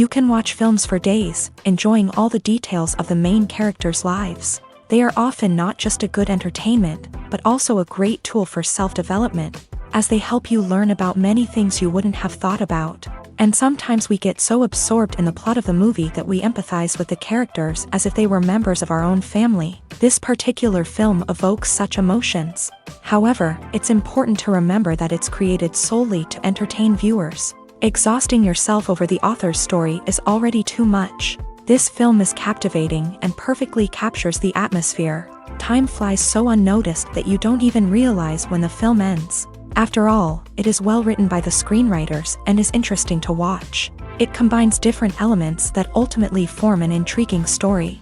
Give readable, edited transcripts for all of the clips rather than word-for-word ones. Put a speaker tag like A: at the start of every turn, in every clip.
A: You can watch films for days, enjoying all the details of the main characters' lives. They are often not just a good entertainment, but also a great tool for self-development, as they help you learn about many things you wouldn't have thought about. And sometimes we get so absorbed in the plot of the movie that we empathize with the characters as if they were members of our own family. This particular film evokes such emotions. However, it's important to remember that it's created solely to entertain viewers. Exhausting yourself over the author's story is already too much. This film is captivating and perfectly captures the atmosphere. Time flies so unnoticed that you don't even realize when the film ends. After all, it is well written by the screenwriters and is interesting to watch. It combines different elements that ultimately form an intriguing story.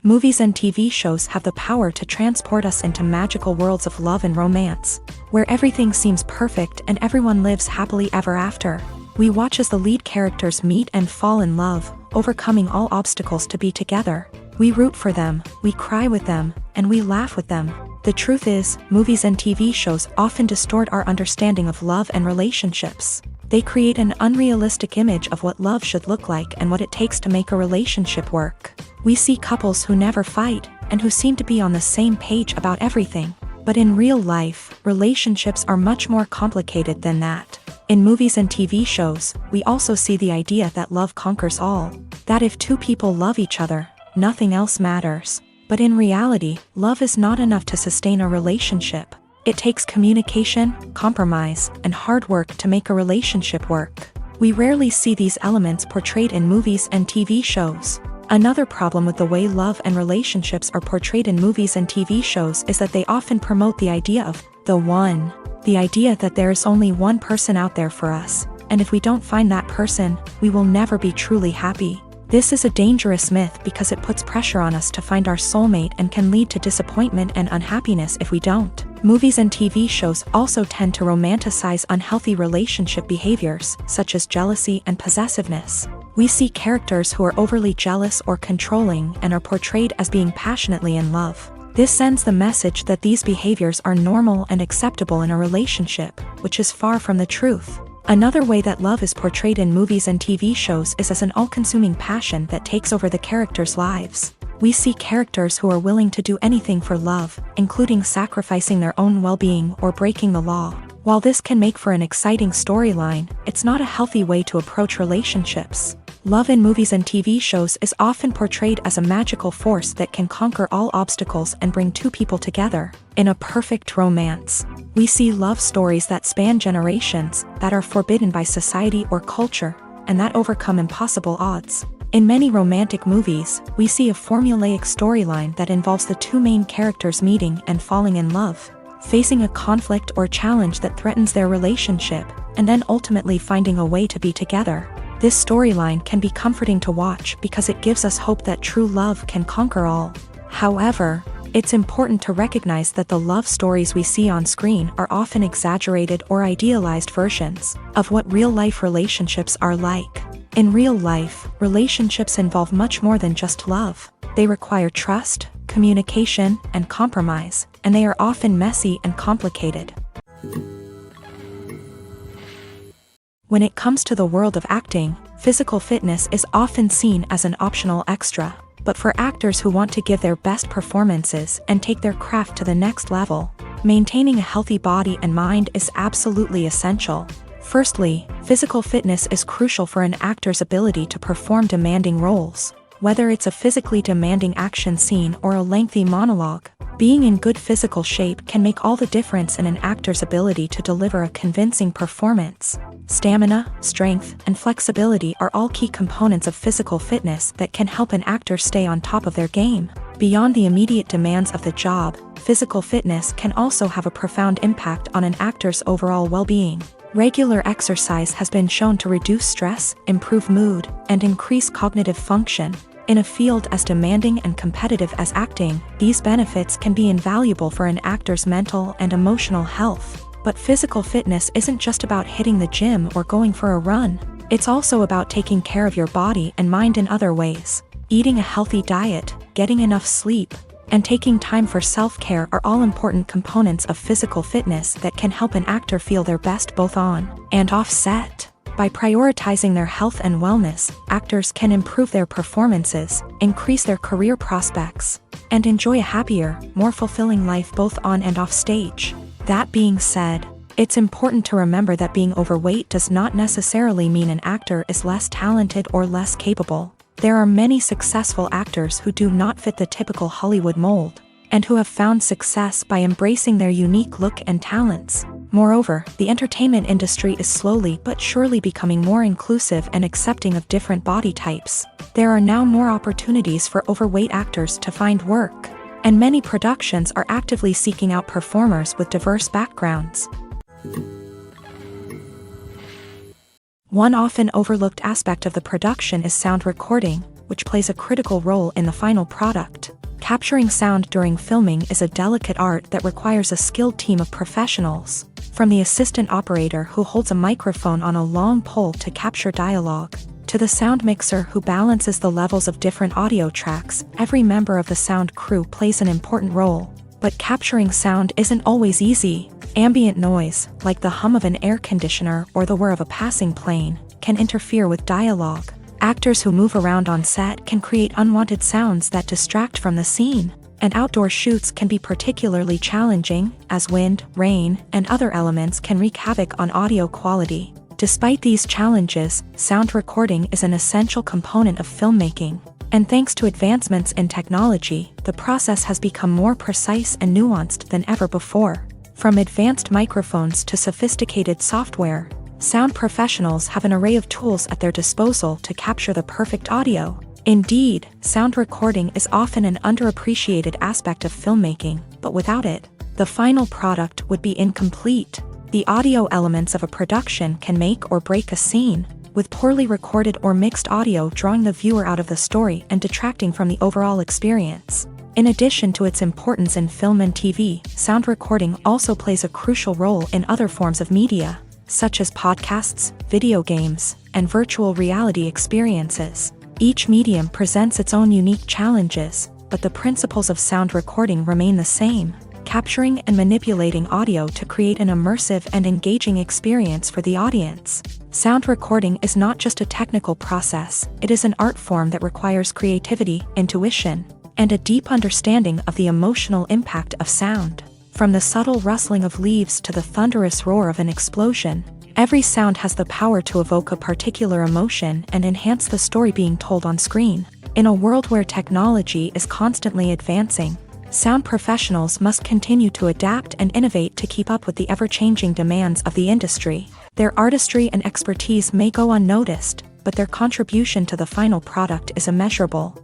A: Movies and TV shows have the power to transport us into magical worlds of love and romance, where everything seems perfect and everyone lives happily ever after. We watch as the lead characters meet and fall in love, overcoming all obstacles to be together. We root for them, we cry with them, and we laugh with them. The truth is, movies and TV shows often distort our understanding of love and relationships. They create an unrealistic image of what love should look like and what it takes to make a relationship work. We see couples who never fight, and who seem to be on the same page about everything. But in real life, relationships are much more complicated than that. In movies and TV shows, we also see the idea that love conquers all. That if two people love each other, nothing else matters. But in reality, love is not enough to sustain a relationship. It takes communication, compromise, and hard work to make a relationship work. We rarely see these elements portrayed in movies and TV shows. Another problem with the way love and relationships are portrayed in movies and TV shows is that they often promote the idea of the one. The idea that there is only one person out there for us, and if we don't find that person, we will never be truly happy. This is a dangerous myth because it puts pressure on us to find our soulmate and can lead to disappointment and unhappiness if we don't. Movies and TV shows also tend to romanticize unhealthy relationship behaviors, such as jealousy and possessiveness. We see characters who are overly jealous or controlling and are portrayed as being passionately in love. This sends the message that these behaviors are normal and acceptable in a relationship, which is far from the truth. Another way that love is portrayed in movies and TV shows is as an all-consuming passion that takes over the characters' lives. We see characters who are willing to do anything for love, including sacrificing their own well-being or breaking the law. While this can make for an exciting storyline, it's not a healthy way to approach relationships. Love in movies and TV shows is often portrayed as a magical force that can conquer all obstacles and bring two people together in a perfect romance. We see love stories that span generations, that are forbidden by society or culture, and that overcome impossible odds. In many romantic movies, we see a formulaic storyline that involves the two main characters meeting and falling in love, facing a conflict or challenge that threatens their relationship, and then ultimately finding a way to be together. This storyline can be comforting to watch because it gives us hope that true love can conquer all. However, it's important to recognize that the love stories we see on screen are often exaggerated or idealized versions of what real-life relationships are like. In real life, relationships involve much more than just love. They require trust, communication, and compromise, and they are often messy and complicated. When it comes to the world of acting, physical fitness is often seen as an optional extra. But for actors who want to give their best performances and take their craft to the next level, maintaining a healthy body and mind is absolutely essential. Firstly, physical fitness is crucial for an actor's ability to perform demanding roles. Whether it's a physically demanding action scene or a lengthy monologue, being in good physical shape can make all the difference in an actor's ability to deliver a convincing performance. Stamina, strength, and flexibility are all key components of physical fitness that can help an actor stay on top of their game. Beyond the immediate demands of the job, physical fitness can also have a profound impact on an actor's overall well-being. Regular exercise has been shown to reduce stress, improve mood, and increase cognitive function. In a field as demanding and competitive as acting, these benefits can be invaluable for an actor's mental and emotional health. But physical fitness isn't just about hitting the gym or going for a run. It's also about taking care of your body and mind in other ways. Eating a healthy diet, getting enough sleep, and taking time for self-care are all important components of physical fitness that can help an actor feel their best both on and off set. By prioritizing their health and wellness, actors can improve their performances, increase their career prospects, and enjoy a happier, more fulfilling life both on and off stage. That being said, it's important to remember that being overweight does not necessarily mean an actor is less talented or less capable. There are many successful actors who do not fit the typical Hollywood mold, and who have found success by embracing their unique look and talents. Moreover, the entertainment industry is slowly but surely becoming more inclusive and accepting of different body types. There are now more opportunities for overweight actors to find work, and many productions are actively seeking out performers with diverse backgrounds. One often overlooked aspect of the production is sound recording, which plays a critical role in the final product. Capturing sound during filming is a delicate art that requires a skilled team of professionals, from the assistant operator who holds a microphone on a long pole to capture dialogue, to the sound mixer who balances the levels of different audio tracks. Every member of the sound crew plays an important role. But capturing sound isn't always easy. Ambient noise, like the hum of an air conditioner or the whir of a passing plane, can interfere with dialogue. Actors who move around on set can create unwanted sounds that distract from the scene, and outdoor shoots can be particularly challenging, as wind, rain, and other elements can wreak havoc on audio quality. Despite these challenges, sound recording is an essential component of filmmaking, and thanks to advancements in technology, the process has become more precise and nuanced than ever before. From advanced microphones to sophisticated software, sound professionals have an array of tools at their disposal to capture the perfect audio. Indeed, sound recording is often an underappreciated aspect of filmmaking, but without it, the final product would be incomplete. The audio elements of a production can make or break a scene, with poorly recorded or mixed audio drawing the viewer out of the story and detracting from the overall experience. In addition to its importance in film and TV, sound recording also plays a crucial role in other forms of media, such as podcasts, video games, and virtual reality experiences. Each medium presents its own unique challenges, but the principles of sound recording remain the same: capturing and manipulating audio to create an immersive and engaging experience for the audience. Sound recording is not just a technical process, it is an art form that requires creativity, intuition, and a deep understanding of the emotional impact of sound. From the subtle rustling of leaves to the thunderous roar of an explosion, every sound has the power to evoke a particular emotion and enhance the story being told on screen. In a world where technology is constantly advancing, sound professionals must continue to adapt and innovate to keep up with the ever-changing demands of the industry. Their artistry and expertise may go unnoticed, but their contribution to the final product is immeasurable.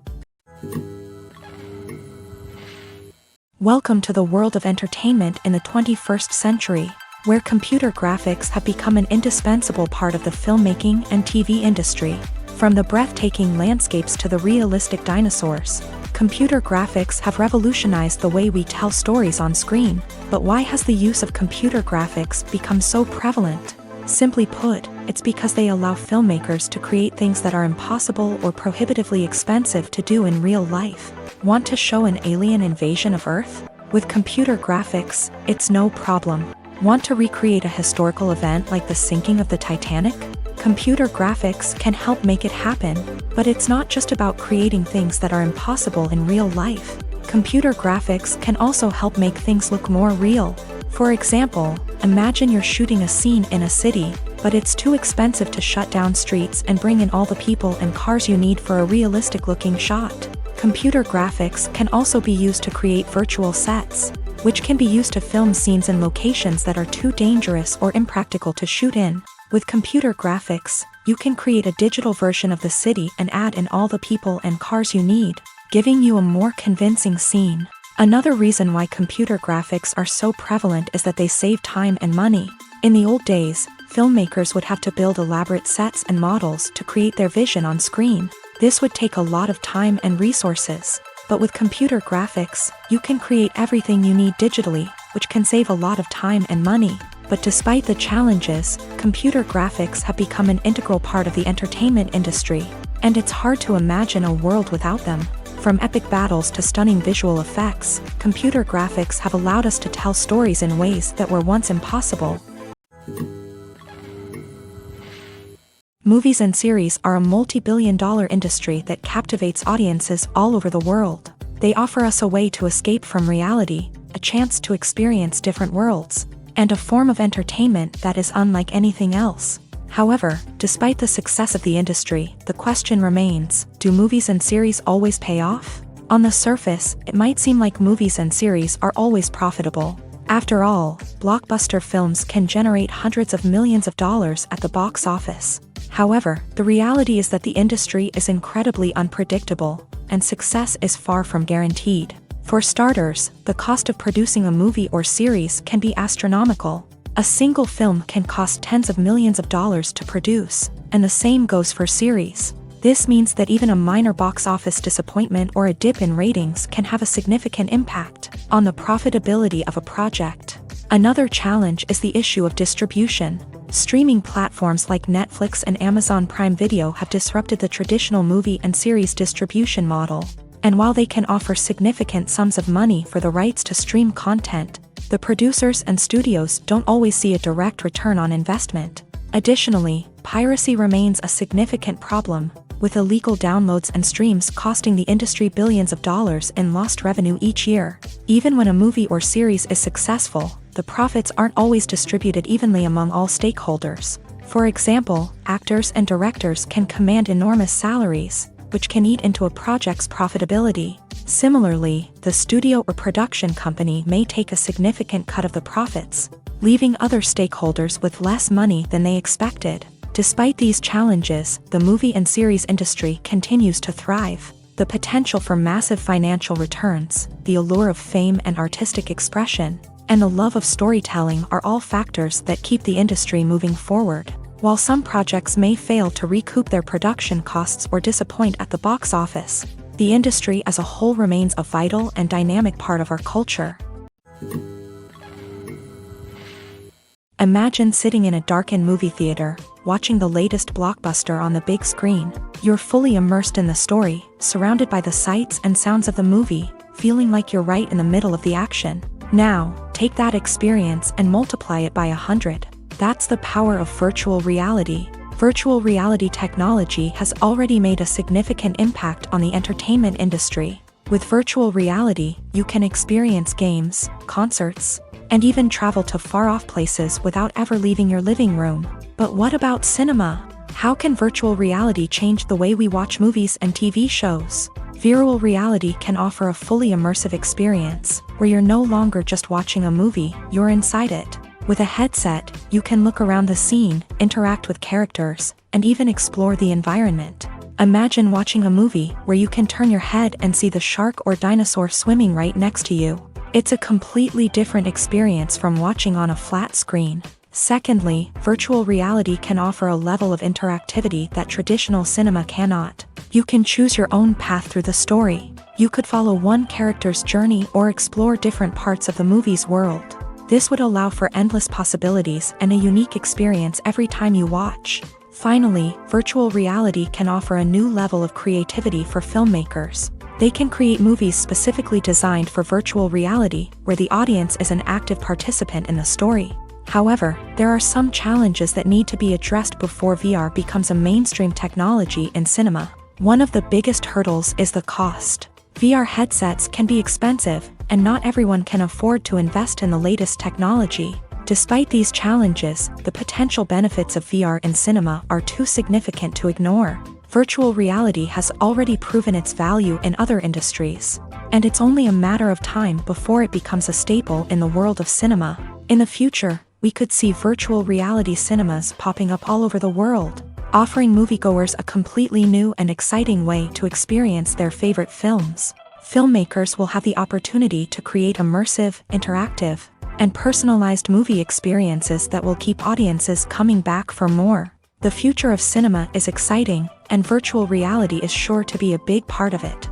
A: Welcome to the world of entertainment in the 21st century, where computer graphics have become an indispensable part of the filmmaking and TV industry. From the breathtaking landscapes to the realistic dinosaurs, computer graphics have revolutionized the way we tell stories on screen. But why has the use of computer graphics become so prevalent? Simply put, it's because they allow filmmakers to create things that are impossible or prohibitively expensive to do in real life. Want to show an alien invasion of Earth? With computer graphics, it's no problem. Want to recreate a historical event like the sinking of the Titanic? Computer graphics can help make it happen, but it's not just about creating things that are impossible in real life. Computer graphics can also help make things look more real. For example, imagine you're shooting a scene in a city, but it's too expensive to shut down streets and bring in all the people and cars you need for a realistic-looking shot. Computer graphics can also be used to create virtual sets, which can be used to film scenes in locations that are too dangerous or impractical to shoot in. With computer graphics, you can create a digital version of the city and add in all the people and cars you need, giving you a more convincing scene. Another reason why computer graphics are so prevalent is that they save time and money. In the old days, filmmakers would have to build elaborate sets and models to create their vision on screen. This would take a lot of time and resources. But with computer graphics, you can create everything you need digitally, which can save a lot of time and money. But despite the challenges, computer graphics have become an integral part of the entertainment industry, and it's hard to imagine a world without them. From epic battles to stunning visual effects, computer graphics have allowed us to tell stories in ways that were once impossible. Movies and series are a multi-billion-dollar industry that captivates audiences all over the world. They offer us a way to escape from reality, a chance to experience different worlds, and a form of entertainment that is unlike anything else. However, despite the success of the industry, the question remains, do movies and series always pay off? On the surface, it might seem like movies and series are always profitable. After all, blockbuster films can generate hundreds of millions of dollars at the box office. However, the reality is that the industry is incredibly unpredictable, and success is far from guaranteed. For starters, the cost of producing a movie or series can be astronomical. A single film can cost tens of millions of dollars to produce, and the same goes for series. This means that even a minor box office disappointment or a dip in ratings can have a significant impact on the profitability of a project. Another challenge is the issue of distribution. Streaming platforms like Netflix and Amazon Prime Video have disrupted the traditional movie and series distribution model. And while they can offer significant sums of money for the rights to stream content, the producers and studios don't always see a direct return on investment. Additionally, piracy remains a significant problem, with illegal downloads and streams costing the industry billions of dollars in lost revenue each year. Even when a movie or series is successful, the profits aren't always distributed evenly among all stakeholders. For example, actors and directors can command enormous salaries, which can eat into a project's profitability. Similarly, the studio or production company may take a significant cut of the profits, leaving other stakeholders with less money than they expected. Despite these challenges, the movie and series industry continues to thrive. The potential for massive financial returns, the allure of fame and artistic expression, and the love of storytelling are all factors that keep the industry moving forward. While some projects may fail to recoup their production costs or disappoint at the box office, the industry as a whole remains a vital and dynamic part of our culture. Imagine sitting in a darkened movie theater, watching the latest blockbuster on the big screen. You're fully immersed in the story, surrounded by the sights and sounds of the movie, feeling like you're right in the middle of the action. Now, take that experience and multiply it by 100. That's the power of virtual reality. Virtual reality technology has already made a significant impact on the entertainment industry. With virtual reality, you can experience games, concerts, and even travel to far-off places without ever leaving your living room. But what about cinema? How can virtual reality change the way we watch movies and TV shows? Virtual reality can offer a fully immersive experience, where you're no longer just watching a movie, you're inside it. With a headset, you can look around the scene, interact with characters, and even explore the environment. Imagine watching a movie where you can turn your head and see the shark or dinosaur swimming right next to you. It's a completely different experience from watching on a flat screen. Secondly, virtual reality can offer a level of interactivity that traditional cinema cannot. You can choose your own path through the story. You could follow one character's journey or explore different parts of the movie's world. This would allow for endless possibilities and a unique experience every time you watch. Finally, virtual reality can offer a new level of creativity for filmmakers. They can create movies specifically designed for virtual reality, where the audience is an active participant in the story. However, there are some challenges that need to be addressed before VR becomes a mainstream technology in cinema. One of the biggest hurdles is the cost. VR headsets can be expensive, and not everyone can afford to invest in the latest technology. Despite these challenges, the potential benefits of VR in cinema are too significant to ignore. Virtual reality has already proven its value in other industries, and it's only a matter of time before it becomes a staple in the world of cinema. In the future, we could see virtual reality cinemas popping up all over the world, offering moviegoers a completely new and exciting way to experience their favorite films. Filmmakers will have the opportunity to create immersive, interactive, and personalized movie experiences that will keep audiences coming back for more. The future of cinema is exciting, and virtual reality is sure to be a big part of it.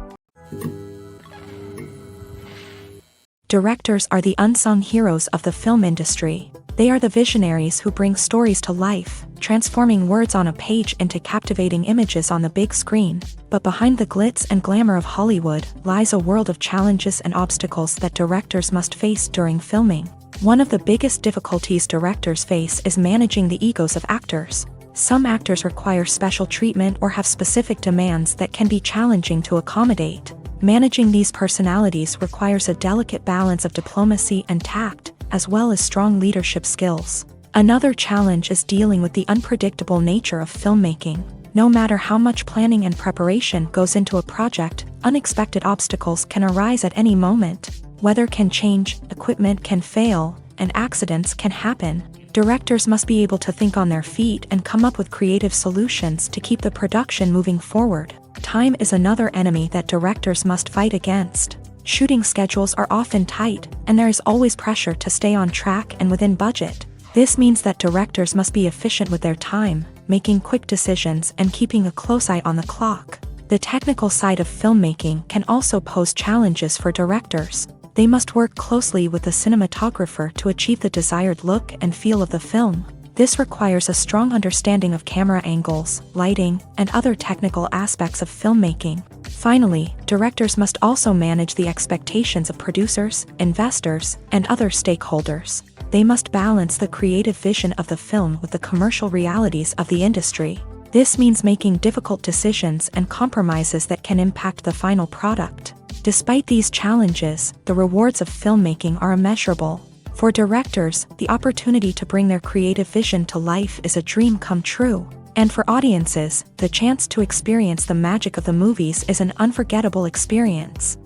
A: Directors are the unsung heroes of the film industry. They are the visionaries who bring stories to life, transforming words on a page into captivating images on the big screen. But behind the glitz and glamour of Hollywood lies a world of challenges and obstacles that directors must face during filming. One of the biggest difficulties directors face is managing the egos of actors. Some actors require special treatment or have specific demands that can be challenging to accommodate. Managing these personalities requires a delicate balance of diplomacy and tact, as well as strong leadership skills. Another challenge is dealing with the unpredictable nature of filmmaking. No matter how much planning and preparation goes into a project, unexpected obstacles can arise at any moment. Weather can change, equipment can fail, and accidents can happen. Directors must be able to think on their feet and come up with creative solutions to keep the production moving forward. Time is another enemy that directors must fight against. Shooting schedules are often tight, and there is always pressure to stay on track and within budget. This means that directors must be efficient with their time, making quick decisions and keeping a close eye on the clock. The technical side of filmmaking can also pose challenges for directors. They must work closely with the cinematographer to achieve the desired look and feel of the film. This requires a strong understanding of camera angles, lighting, and other technical aspects of filmmaking. Finally, directors must also manage the expectations of producers, investors, and other stakeholders. They must balance the creative vision of the film with the commercial realities of the industry. This means making difficult decisions and compromises that can impact the final product. Despite these challenges, the rewards of filmmaking are immeasurable. For directors, the opportunity to bring their creative vision to life is a dream come true. And for audiences, the chance to experience the magic of the movies is an unforgettable experience.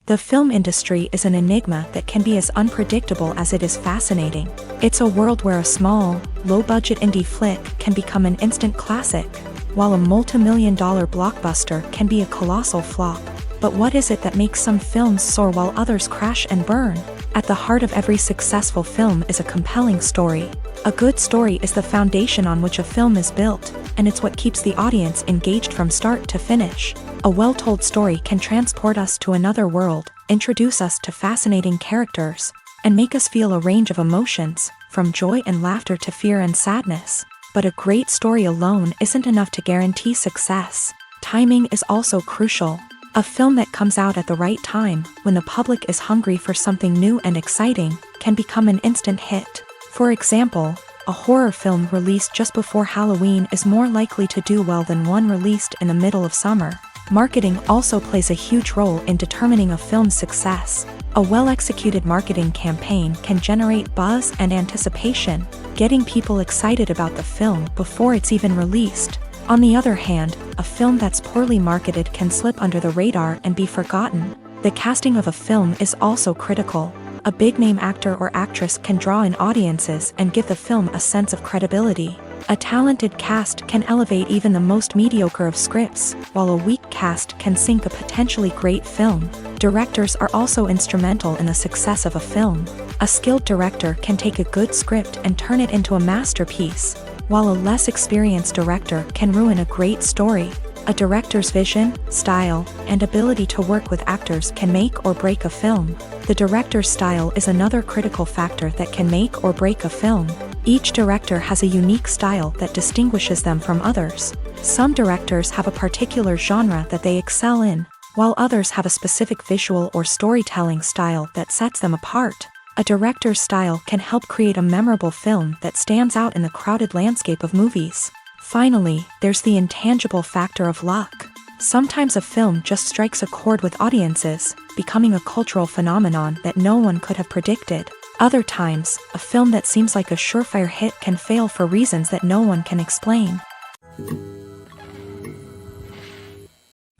A: The film industry is an enigma that can be as unpredictable as it is fascinating. It's a world where a small, low-budget indie flick can become an instant classic, while a multi-million-dollar blockbuster can be a colossal flop. But what is it that makes some films soar while others crash and burn? At the heart of every successful film is a compelling story. A good story is the foundation on which a film is built, and it's what keeps the audience engaged from start to finish. A well-told story can transport us to another world, introduce us to fascinating characters, and make us feel a range of emotions, from joy and laughter to fear and sadness. But a great story alone isn't enough to guarantee success. Timing is also crucial. A film that comes out at the right time, when the public is hungry for something new and exciting, can become an instant hit. For example, a horror film released just before Halloween is more likely to do well than one released in the middle of summer. Marketing also plays a huge role in determining a film's success. A well-executed marketing campaign can generate buzz and anticipation, getting people excited about the film before it's even released. On the other hand, a film that's poorly marketed can slip under the radar and be forgotten. The casting of a film is also critical. A big-name actor or actress can draw in audiences and give the film a sense of credibility. A talented cast can elevate even the most mediocre of scripts, while a weak cast can sink a potentially great film. Directors are also instrumental in the success of a film. A skilled director can take a good script and turn it into a masterpiece, while a less experienced director can ruin a great story. A director's vision, style, and ability to work with actors can make or break a film. The director's style is another critical factor that can make or break a film. Each director has a unique style that distinguishes them from others. Some directors have a particular genre that they excel in, while others have a specific visual or storytelling style that sets them apart. A director's style can help create a memorable film that stands out in the crowded landscape of movies. Finally, there's the intangible factor of luck. Sometimes a film just strikes a chord with audiences, becoming a cultural phenomenon that no one could have predicted. Other times, a film that seems like a surefire hit can fail for reasons that no one can explain.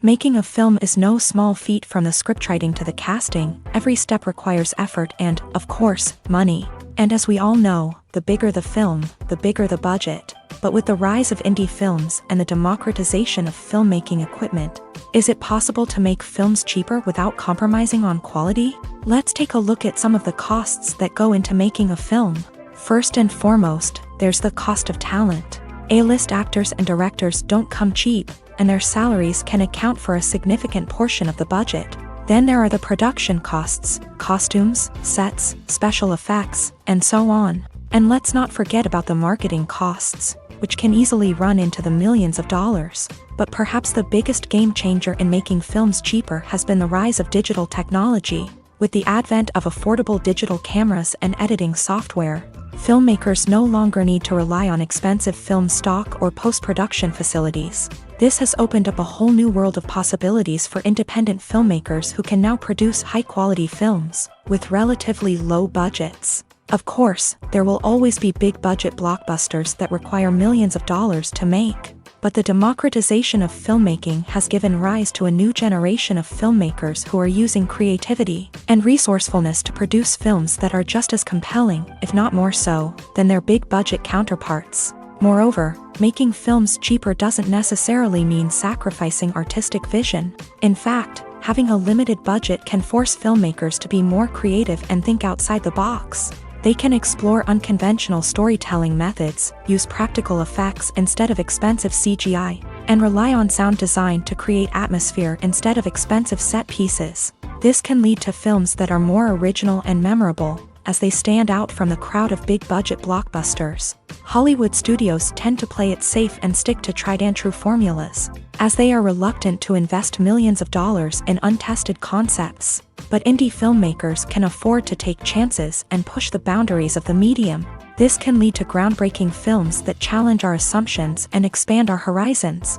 A: Making a film is no small feat. From the scriptwriting to the casting, every step requires effort and, of course, money. And as we all know, the bigger the film, the bigger the budget. But with the rise of indie films and the democratization of filmmaking equipment, is it possible to make films cheaper without compromising on quality? Let's take a look at some of the costs that go into making a film. First and foremost, there's the cost of talent. A-list actors and directors don't come cheap, and their salaries can account for a significant portion of the budget. Then there are the production costs, costumes, sets, special effects, and so on. And let's not forget about the marketing costs, which can easily run into the millions of dollars. But perhaps the biggest game changer in making films cheaper has been the rise of digital technology. With the advent of affordable digital cameras and editing software, filmmakers no longer need to rely on expensive film stock or post-production facilities. This has opened up a whole new world of possibilities for independent filmmakers who can now produce high-quality films with relatively low budgets. Of course, there will always be big-budget blockbusters that require millions of dollars to make. But the democratization of filmmaking has given rise to a new generation of filmmakers who are using creativity and resourcefulness to produce films that are just as compelling, if not more so, than their big-budget counterparts. Moreover, making films cheaper doesn't necessarily mean sacrificing artistic vision. In fact, having a limited budget can force filmmakers to be more creative and think outside the box. They can explore unconventional storytelling methods, use practical effects instead of expensive CGI, and rely on sound design to create atmosphere instead of expensive set pieces. This can lead to films that are more original and memorable, as they stand out from the crowd of big-budget blockbusters. Hollywood studios tend to play it safe and stick to tried-and-true formulas, as they are reluctant to invest millions of dollars in untested concepts. But indie filmmakers can afford to take chances and push the boundaries of the medium. This can lead to groundbreaking films that challenge our assumptions and expand our horizons.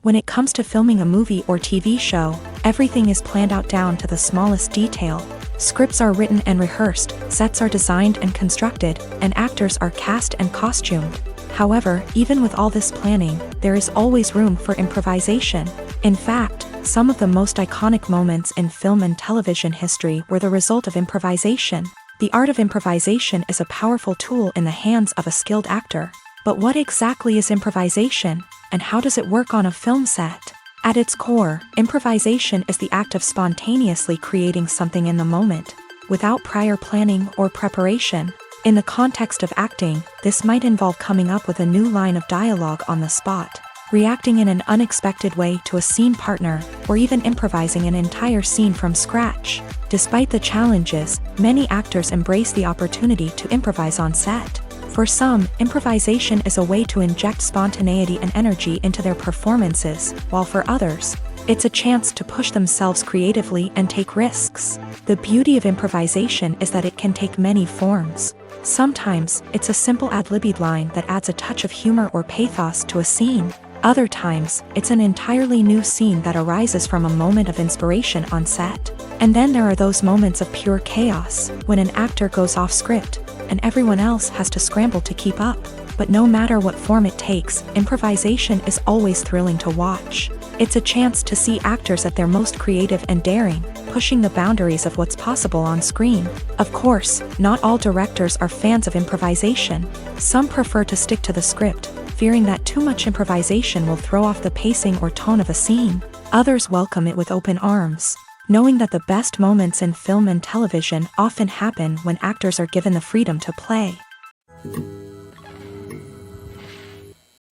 A: When it comes to filming a movie or TV show, everything is planned out down to the smallest detail. Scripts are written and rehearsed, sets are designed and constructed, and actors are cast and costumed. However, even with all this planning, there is always room for improvisation. In fact, some of the most iconic moments in film and television history were the result of improvisation. The art of improvisation is a powerful tool in the hands of a skilled actor. But what exactly is improvisation, and how does it work on a film set? At its core, improvisation is the act of spontaneously creating something in the moment, without prior planning or preparation. In the context of acting, this might involve coming up with a new line of dialogue on the spot, reacting in an unexpected way to a scene partner, or even improvising an entire scene from scratch. Despite the challenges, many actors embrace the opportunity to improvise on set. For some, improvisation is a way to inject spontaneity and energy into their performances, while for others, it's a chance to push themselves creatively and take risks. The beauty of improvisation is that it can take many forms. Sometimes, it's a simple ad-libbed line that adds a touch of humor or pathos to a scene. Other times, it's an entirely new scene that arises from a moment of inspiration on set. And then there are those moments of pure chaos, when an actor goes off script, and everyone else has to scramble to keep up. But no matter what form it takes, improvisation is always thrilling to watch. It's a chance to see actors at their most creative and daring, pushing the boundaries of what's possible on screen. Of course, not all directors are fans of improvisation. Some prefer to stick to the script, fearing that too much improvisation will throw off the pacing or tone of a scene. Others welcome it with open arms, knowing that the best moments in film and television often happen when actors are given the freedom to play.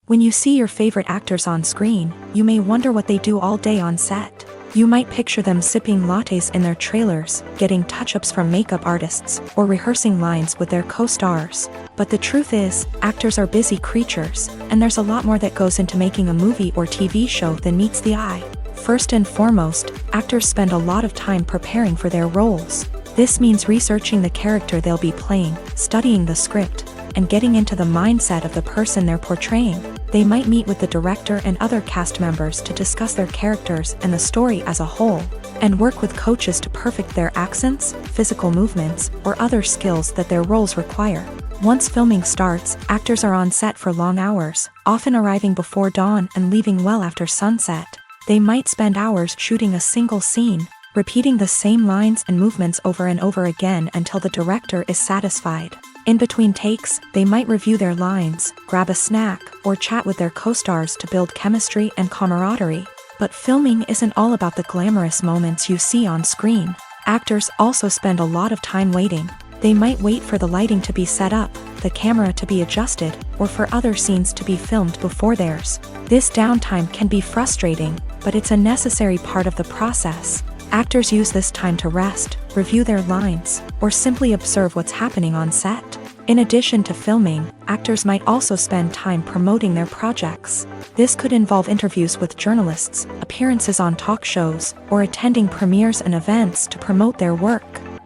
A: When you see your favorite actors on screen, you may wonder what they do all day on set. You might picture them sipping lattes in their trailers, getting touch-ups from makeup artists, or rehearsing lines with their co-stars. But the truth is, actors are busy creatures, and there's a lot more that goes into making a movie or TV show than meets the eye. First and foremost, actors spend a lot of time preparing for their roles. This means researching the character they'll be playing, studying the script, and getting into the mindset of the person they're portraying. They might meet with the director and other cast members to discuss their characters and the story as a whole, and work with coaches to perfect their accents, physical movements, or other skills that their roles require. Once filming starts, actors are on set for long hours, often arriving before dawn and leaving well after sunset. They might spend hours shooting a single scene, repeating the same lines and movements over and over again until the director is satisfied. In between takes, they might review their lines, grab a snack, or chat with their co-stars to build chemistry and camaraderie. But filming isn't all about the glamorous moments you see on screen. Actors also spend a lot of time waiting. They might wait for the lighting to be set up, the camera to be adjusted, or for other scenes to be filmed before theirs. This downtime can be frustrating, but it's a necessary part of the process. Actors use this time to rest, review their lines, or simply observe what's happening on set. In addition to filming, actors might also spend time promoting their projects. This could involve interviews with journalists, appearances on talk shows, or attending premieres and events to promote their work.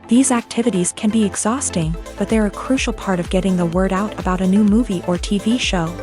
A: These activities can be exhausting, but they're a crucial part of getting the word out about a new movie or TV show.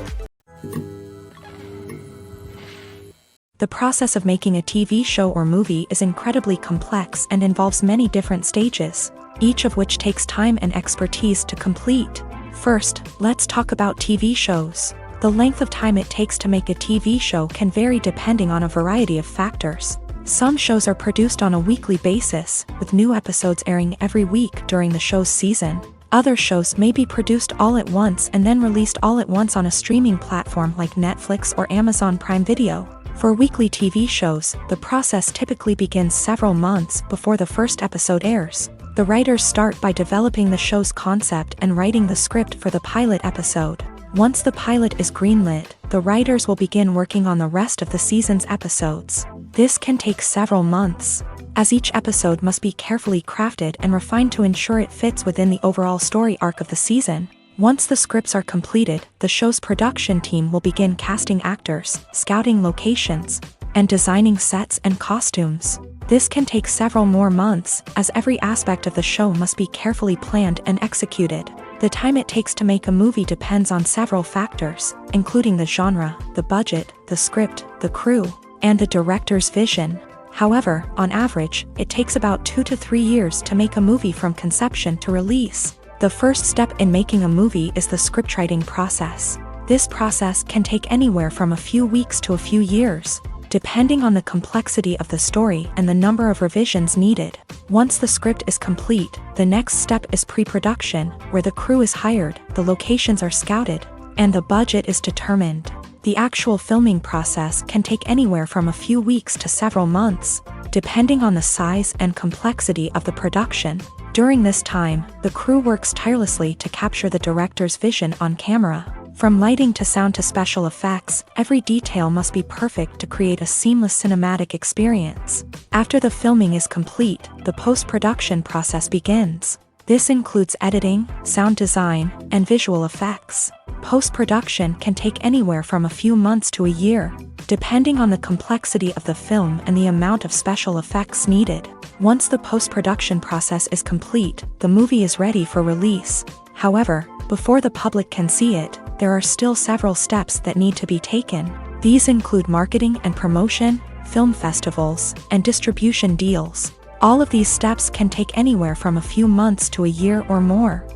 A: The process of making a TV show or movie is incredibly complex and involves many different stages, each of which takes time and expertise to complete. First, let's talk about TV shows. The length of time it takes to make a TV show can vary depending on a variety of factors. Some shows are produced on a weekly basis, with new episodes airing every week during the show's season. Other shows may be produced all at once and then released all at once on a streaming platform like Netflix or Amazon Prime Video. For weekly TV shows, the process typically begins several months before the first episode airs. The writers start by developing the show's concept and writing the script for the pilot episode. Once the pilot is greenlit, the writers will begin working on the rest of the season's episodes. This can take several months, as each episode must be carefully crafted and refined to ensure it fits within the overall story arc of the season. Once the scripts are completed, the show's production team will begin casting actors, scouting locations, and designing sets and costumes. This can take several more months, as every aspect of the show must be carefully planned and executed. The time it takes to make a movie depends on several factors, including the genre, the budget, the script, the crew, and the director's vision. However, on average, it takes about 2 to 3 years to make a movie from conception to release. The first step in making a movie is the scriptwriting process. This process can take anywhere from a few weeks to a few years, depending on the complexity of the story and the number of revisions needed. Once the script is complete, the next step is pre-production, where the crew is hired, the locations are scouted, and the budget is determined. The actual filming process can take anywhere from a few weeks to several months, depending on the size and complexity of the production. During this time, the crew works tirelessly to capture the director's vision on camera. From lighting to sound to special effects, every detail must be perfect to create a seamless cinematic experience. After the filming is complete, the post-production process begins. This includes editing, sound design, and visual effects. Post-production can take anywhere from a few months to a year, depending on the complexity of the film and the amount of special effects needed. Once the post-production process is complete, the movie is ready for release. However, before the public can see it, there are still several steps that need to be taken. These include marketing and promotion, film festivals, and distribution deals. All of these steps can take anywhere from a few months to a year or more.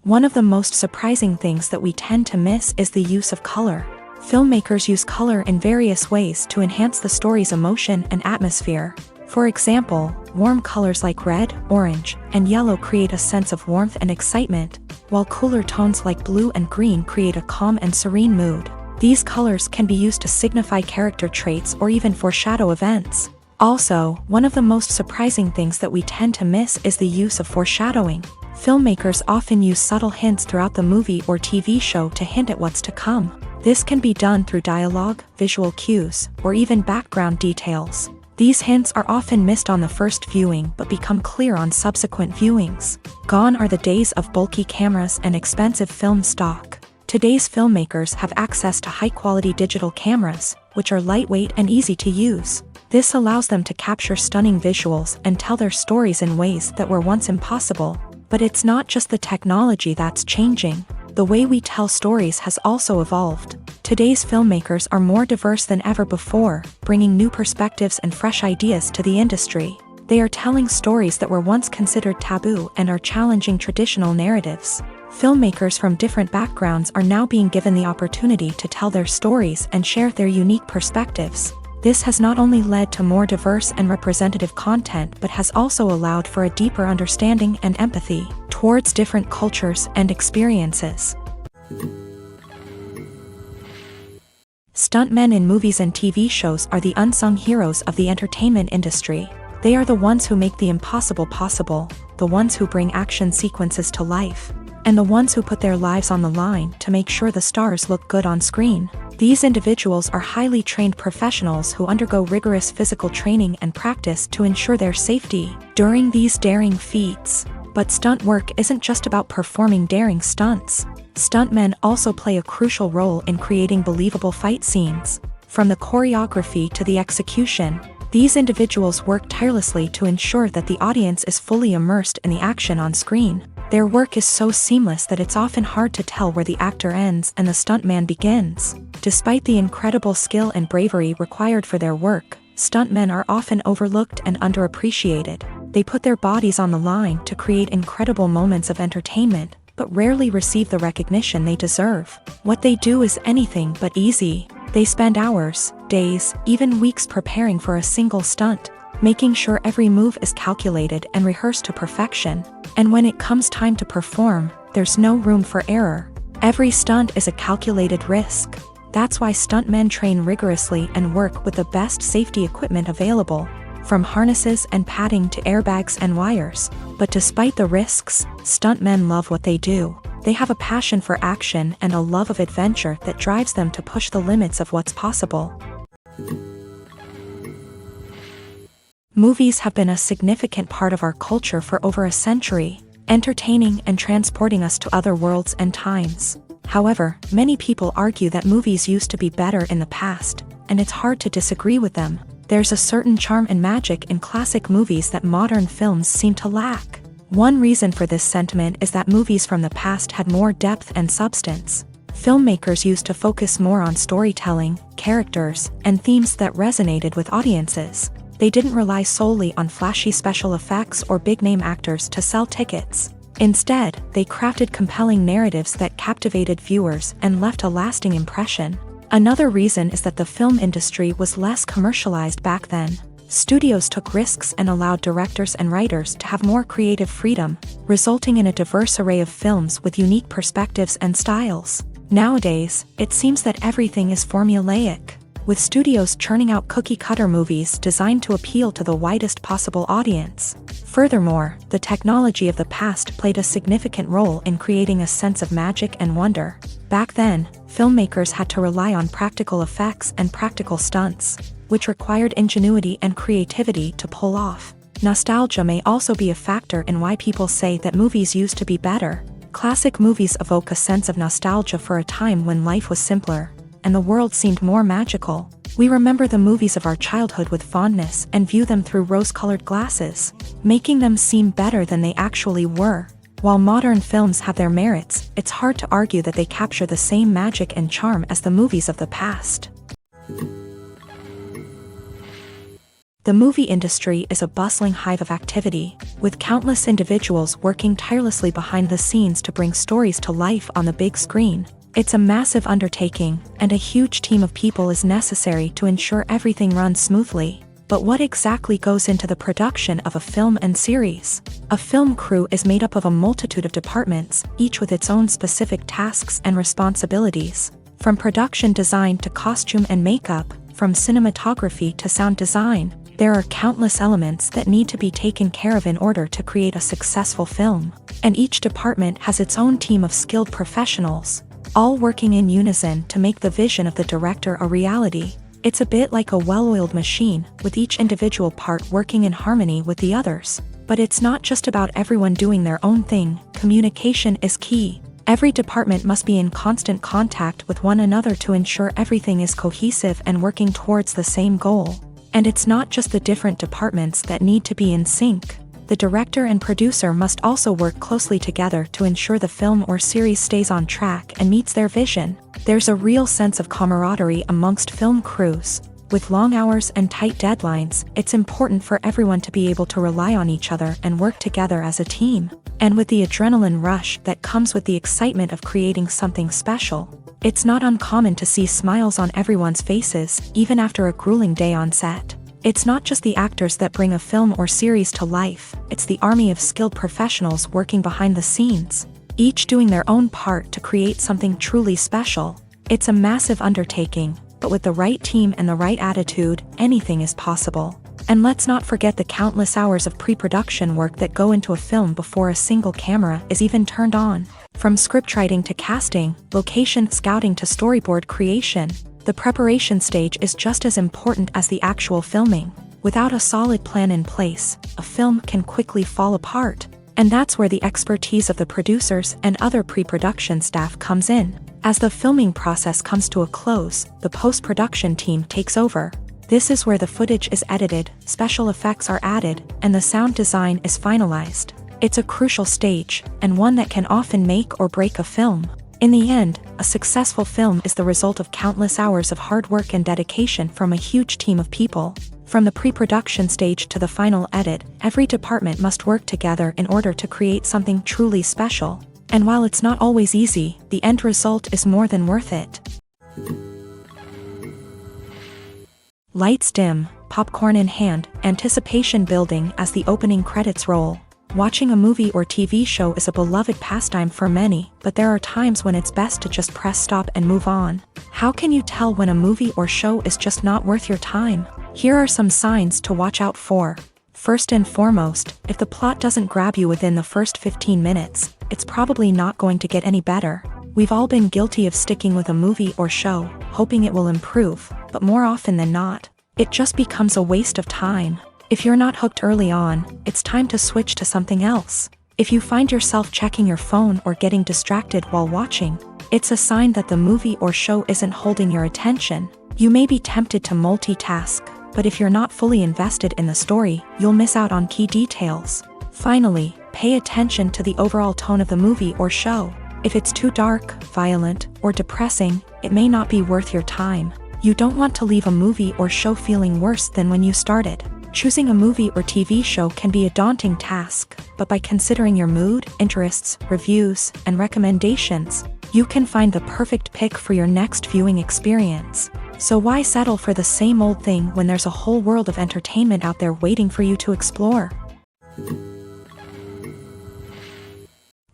A: One of the most surprising things that we tend to miss is the use of color. Filmmakers use color in various ways to enhance the story's emotion and atmosphere. For example, warm colors like red, orange, and yellow create a sense of warmth and excitement, while cooler tones like blue and green create a calm and serene mood. These colors can be used to signify character traits or even foreshadow events. Also, one of the most surprising things that we tend to miss is the use of foreshadowing. Filmmakers often use subtle hints throughout the movie or TV show to hint at what's to come. This can be done through dialogue, visual cues, or even background details. These hints are often missed on the first viewing but become clear on subsequent viewings. Gone are the days of bulky cameras and expensive film stock. Today's filmmakers have access to high-quality digital cameras, which are lightweight and easy to use. This allows them to capture stunning visuals and tell their stories in ways that were once impossible. But it's not just the technology that's changing. The way we tell stories has also evolved. Today's filmmakers are more diverse than ever before, bringing new perspectives and fresh ideas to the industry. They are telling stories that were once considered taboo and are challenging traditional narratives. Filmmakers from different backgrounds are now being given the opportunity to tell their stories and share their unique perspectives. This has not only led to more diverse and representative content but has also allowed for a deeper understanding and empathy towards different cultures and experiences. Stuntmen in movies and TV shows are the unsung heroes of the entertainment industry. They are the ones who make the impossible possible, the ones who bring action sequences to life, and the ones who put their lives on the line to make sure the stars look good on screen. These individuals are highly trained professionals who undergo rigorous physical training and practice to ensure their safety during these daring feats. But stunt work isn't just about performing daring stunts. Stuntmen also play a crucial role in creating believable fight scenes. From the choreography to the execution, these individuals work tirelessly to ensure that the audience is fully immersed in the action on screen. Their work is so seamless that it's often hard to tell where the actor ends and the stuntman begins. Despite the incredible skill and bravery required for their work, stuntmen are often overlooked and underappreciated. They put their bodies on the line to create incredible moments of entertainment, but rarely receive the recognition they deserve. What they do is anything but easy. They spend hours, days, even weeks preparing for a single stunt, making sure every move is calculated and rehearsed to perfection. And when it comes time to perform, there's no room for error. Every stunt is a calculated risk. That's why stuntmen train rigorously and work with the best safety equipment available, from harnesses and padding to airbags and wires. But despite the risks, stuntmen love what they do. They have a passion for action and a love of adventure that drives them to push the limits of what's possible. Movies have been a significant part of our culture for over a century, entertaining and transporting us to other worlds and times. However, many people argue that movies used to be better in the past, and it's hard to disagree with them. There's a certain charm and magic in classic movies that modern films seem to lack. One reason for this sentiment is that movies from the past had more depth and substance. Filmmakers used to focus more on storytelling, characters, and themes that resonated with audiences. They didn't rely solely on flashy special effects or big-name actors to sell tickets. Instead, they crafted compelling narratives that captivated viewers and left a lasting impression. Another reason is that the film industry was less commercialized back then. Studios took risks and allowed directors and writers to have more creative freedom, resulting in a diverse array of films with unique perspectives and styles. Nowadays, it seems that everything is formulaic, with studios churning out cookie-cutter movies designed to appeal to the widest possible audience. Furthermore, the technology of the past played a significant role in creating a sense of magic and wonder. Back then, filmmakers had to rely on practical effects and practical stunts, which required ingenuity and creativity to pull off. Nostalgia may also be a factor in why people say that movies used to be better. Classic movies evoke a sense of nostalgia for a time when life was simpler, and the world seemed more magical. We remember the movies of our childhood with fondness and view them through rose-colored glasses, making them seem better than they actually were. While modern films have their merits, it's hard to argue that they capture the same magic and charm as the movies of the past. The movie industry is a bustling hive of activity, with countless individuals working tirelessly behind the scenes to bring stories to life on the big screen. It's a massive undertaking, and a huge team of people is necessary to ensure everything runs smoothly. But what exactly goes into the production of a film and series? A film crew is made up of a multitude of departments, each with its own specific tasks and responsibilities. From production design to costume and makeup, from cinematography to sound design, there are countless elements that need to be taken care of in order to create a successful film. And each department has its own team of skilled professionals, all working in unison to make the vision of the director a reality. It's a bit like a well-oiled machine, with each individual part working in harmony with the others. But it's not just about everyone doing their own thing. Communication is key. Every department must be in constant contact with one another to ensure everything is cohesive and working towards the same goal. And it's not just the different departments that need to be in sync. The director and producer must also work closely together to ensure the film or series stays on track and meets their vision. There's a real sense of camaraderie amongst film crews. With long hours and tight deadlines, it's important for everyone to be able to rely on each other and work together as a team. And with the adrenaline rush that comes with the excitement of creating something special, it's not uncommon to see smiles on everyone's faces, even after a grueling day on set. It's not just the actors that bring a film or series to life, it's the army of skilled professionals working behind the scenes, each doing their own part to create something truly special. It's a massive undertaking, but with the right team and the right attitude, anything is possible. And let's not forget the countless hours of pre-production work that go into a film before a single camera is even turned on. From scriptwriting to casting, location scouting to storyboard creation, the preparation stage is just as important as the actual filming. Without a solid plan in place, a film can quickly fall apart. And that's where the expertise of the producers and other pre-production staff comes in. As the filming process comes to a close, the post-production team takes over. This is where the footage is edited, special effects are added, and the sound design is finalized. It's a crucial stage, and one that can often make or break a film. In the end, a successful film is the result of countless hours of hard work and dedication from a huge team of people. From the pre-production stage to the final edit, every department must work together in order to create something truly special. And while it's not always easy, the end result is more than worth it. Lights dim, popcorn in hand, anticipation building as the opening credits roll. Watching a movie or TV show is a beloved pastime for many, but there are times when it's best to just press stop and move on. How can you tell when a movie or show is just not worth your time? Here are some signs to watch out for. First and foremost, if the plot doesn't grab you within the first 15 minutes, it's probably not going to get any better. We've all been guilty of sticking with a movie or show, hoping it will improve, but more often than not, it just becomes a waste of time. If you're not hooked early on, it's time to switch to something else. If you find yourself checking your phone or getting distracted while watching, it's a sign that the movie or show isn't holding your attention. You may be tempted to multitask, but if you're not fully invested in the story, you'll miss out on key details. Finally, pay attention to the overall tone of the movie or show. If it's too dark, violent, or depressing, it may not be worth your time. You don't want to leave a movie or show feeling worse than when you started. Choosing a movie or TV show can be a daunting task, but by considering your mood, interests, reviews, and recommendations, you can find the perfect pick for your next viewing experience. So why settle for the same old thing when there's a whole world of entertainment out there waiting for you to explore?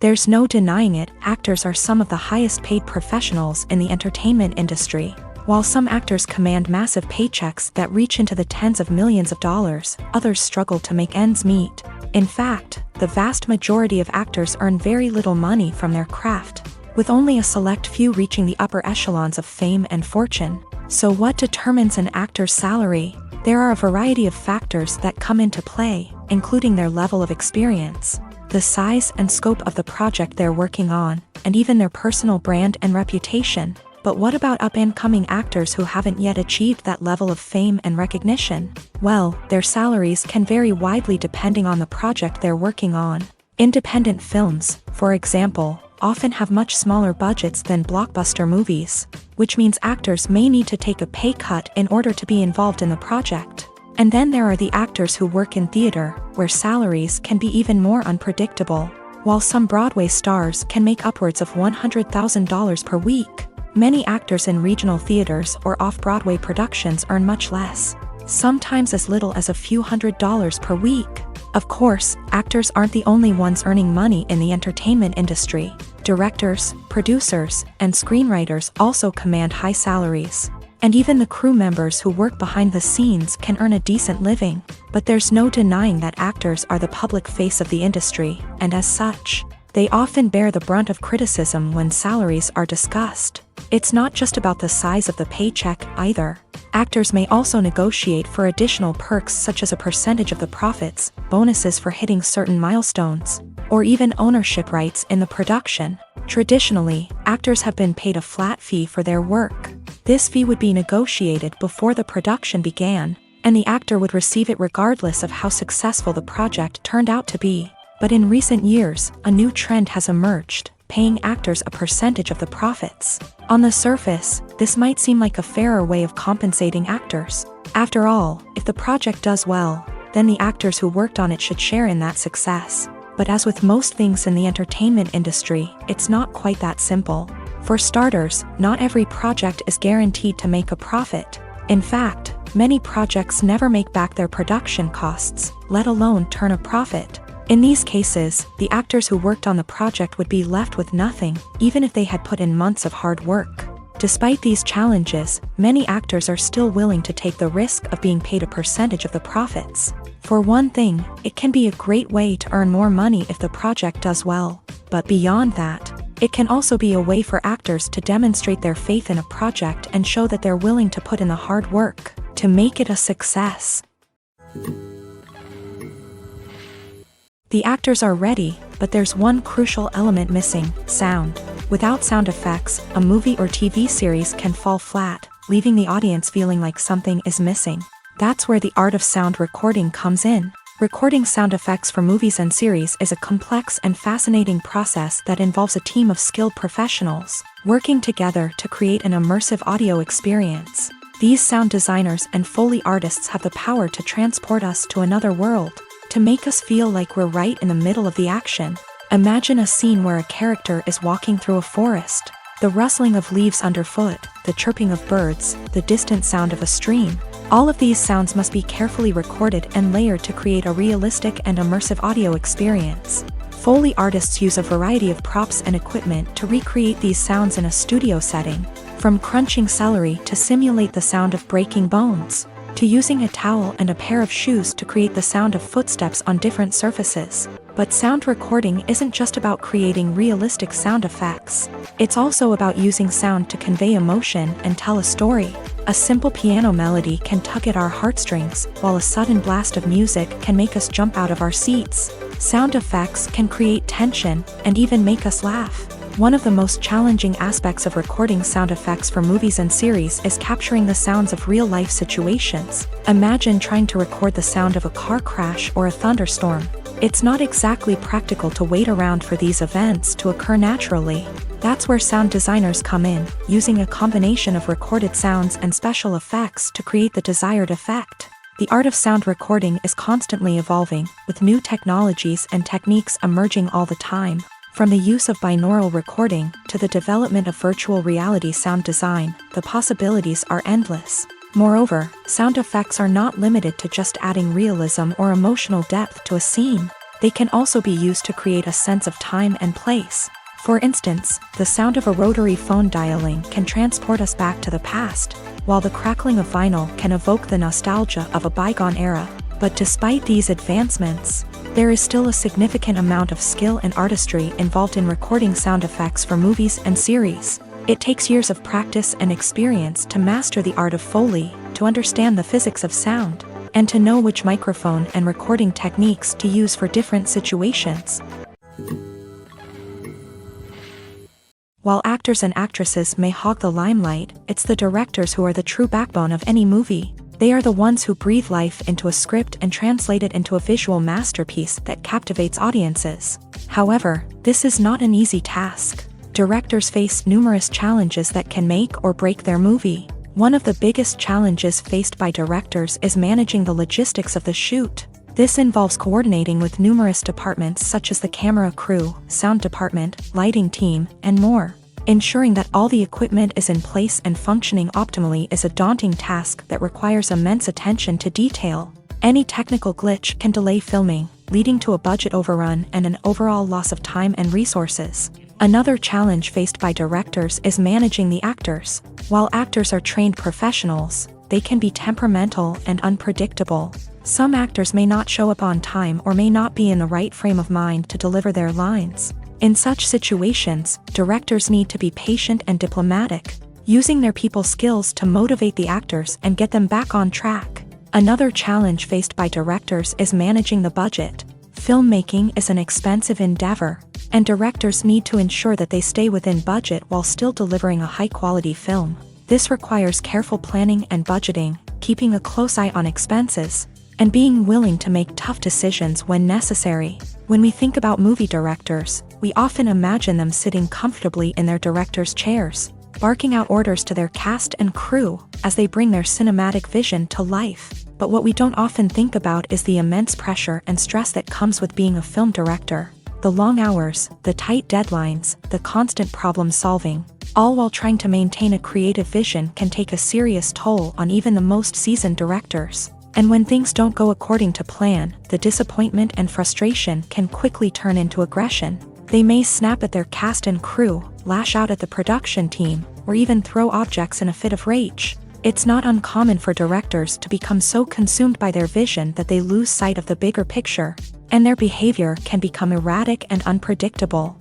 A: There's no denying it, actors are some of the highest paid professionals in the entertainment industry. While some actors command massive paychecks that reach into the tens of millions of dollars, others struggle to make ends meet. In fact, the vast majority of actors earn very little money from their craft, with only a select few reaching the upper echelons of fame and fortune. So what determines an actor's salary? There are a variety of factors that come into play, including their level of experience, the size and scope of the project they're working on, and even their personal brand and reputation. But what about up-and-coming actors who haven't yet achieved that level of fame and recognition? Well, their salaries can vary widely depending on the project they're working on. Independent films, for example, often have much smaller budgets than blockbuster movies, which means actors may need to take a pay cut in order to be involved in the project. And then there are the actors who work in theater, where salaries can be even more unpredictable. While some Broadway stars can make upwards of $100,000 per week, many actors in regional theaters or off-Broadway productions earn much less, sometimes as little as a few $100s per week. Of course, actors aren't the only ones earning money in the entertainment industry. Directors, producers, and screenwriters also command high salaries. And even the crew members who work behind the scenes can earn a decent living. But there's no denying that actors are the public face of the industry, and as such, they often bear the brunt of criticism when salaries are discussed. It's not just about the size of the paycheck either. Actors may also negotiate for additional perks such as a percentage of the profits, bonuses for hitting certain milestones, or even ownership rights in the production. Traditionally, actors have been paid a flat fee for their work. This fee would be negotiated before the production began, and the actor would receive it regardless of how successful the project turned out to be. But in recent years, a new trend has emerged, paying actors a percentage of the profits. On the surface, this might seem like a fairer way of compensating actors. After all, if the project does well, then the actors who worked on it should share in that success. But as with most things in the entertainment industry, it's not quite that simple. For starters, not every project is guaranteed to make a profit. In fact, many projects never make back their production costs, let alone turn a profit. In these cases, the actors who worked on the project would be left with nothing, even if they had put in months of hard work. Despite these challenges, many actors are still willing to take the risk of being paid a percentage of the profits. For one thing, it can be a great way to earn more money if the project does well. But beyond that, it can also be a way for actors to demonstrate their faith in a project and show that they're willing to put in the hard work to make it a success. The actors are ready, but there's one crucial element missing: sound. Without sound effects, a movie or TV series can fall flat, leaving the audience feeling like something is missing. That's where the art of sound recording comes in. Recording sound effects for movies and series is a complex and fascinating process that involves a team of skilled professionals working together to create an immersive audio experience. These sound designers and Foley artists have the power to transport us to another world, to make us feel like we're right in the middle of the action. Imagine a scene where a character is walking through a forest. The rustling of leaves underfoot, the chirping of birds, the distant sound of a stream. All of these sounds must be carefully recorded and layered to create a realistic and immersive audio experience. Foley artists use a variety of props and equipment to recreate these sounds in a studio setting, from crunching celery to simulate the sound of breaking bones, to using a towel and a pair of shoes to create the sound of footsteps on different surfaces. But sound recording isn't just about creating realistic sound effects. It's also about using sound to convey emotion and tell a story. A simple piano melody can tug at our heartstrings, while a sudden blast of music can make us jump out of our seats. Sound effects can create tension and even make us laugh. One of the most challenging aspects of recording sound effects for movies and series is capturing the sounds of real-life situations. Imagine trying to record the sound of a car crash or a thunderstorm. It's not exactly practical to wait around for these events to occur naturally. That's where sound designers come in, using a combination of recorded sounds and special effects to create the desired effect. The art of sound recording is constantly evolving, with new technologies and techniques emerging all the time. From the use of binaural recording to the development of virtual reality sound design, the possibilities are endless. Moreover, sound effects are not limited to just adding realism or emotional depth to a scene. They can also be used to create a sense of time and place. For instance, the sound of a rotary phone dialing can transport us back to the past, while the crackling of vinyl can evoke the nostalgia of a bygone era. But despite these advancements, there is still a significant amount of skill and artistry involved in recording sound effects for movies and series. It takes years of practice and experience to master the art of Foley, to understand the physics of sound, and to know which microphone and recording techniques to use for different situations. While actors and actresses may hog the limelight, it's the directors who are the true backbone of any movie. They are the ones who breathe life into a script and translate it into a visual masterpiece that captivates audiences. However, this is not an easy task. Directors face numerous challenges that can make or break their movie. One of the biggest challenges faced by directors is managing the logistics of the shoot. This involves coordinating with numerous departments such as the camera crew, sound department, lighting team, and more. Ensuring that all the equipment is in place and functioning optimally is a daunting task that requires immense attention to detail. Any technical glitch can delay filming, leading to a budget overrun and an overall loss of time and resources. Another challenge faced by directors is managing the actors. While actors are trained professionals, they can be temperamental and unpredictable. Some actors may not show up on time or may not be in the right frame of mind to deliver their lines. In such situations, directors need to be patient and diplomatic, using their people skills to motivate the actors and get them back on track. Another challenge faced by directors is managing the budget. Filmmaking is an expensive endeavor, and directors need to ensure that they stay within budget while still delivering a high-quality film. This requires careful planning and budgeting, keeping a close eye on expenses, and being willing to make tough decisions when necessary. When we think about movie directors, we often imagine them sitting comfortably in their director's chairs, barking out orders to their cast and crew as they bring their cinematic vision to life. But what we don't often think about is the immense pressure and stress that comes with being a film director. The long hours, the tight deadlines, the constant problem solving, all while trying to maintain a creative vision can take a serious toll on even the most seasoned directors. And when things don't go according to plan, the disappointment and frustration can quickly turn into aggression. They may snap at their cast and crew, lash out at the production team, or even throw objects in a fit of rage. It's not uncommon for directors to become so consumed by their vision that they lose sight of the bigger picture, and their behavior can become erratic and unpredictable.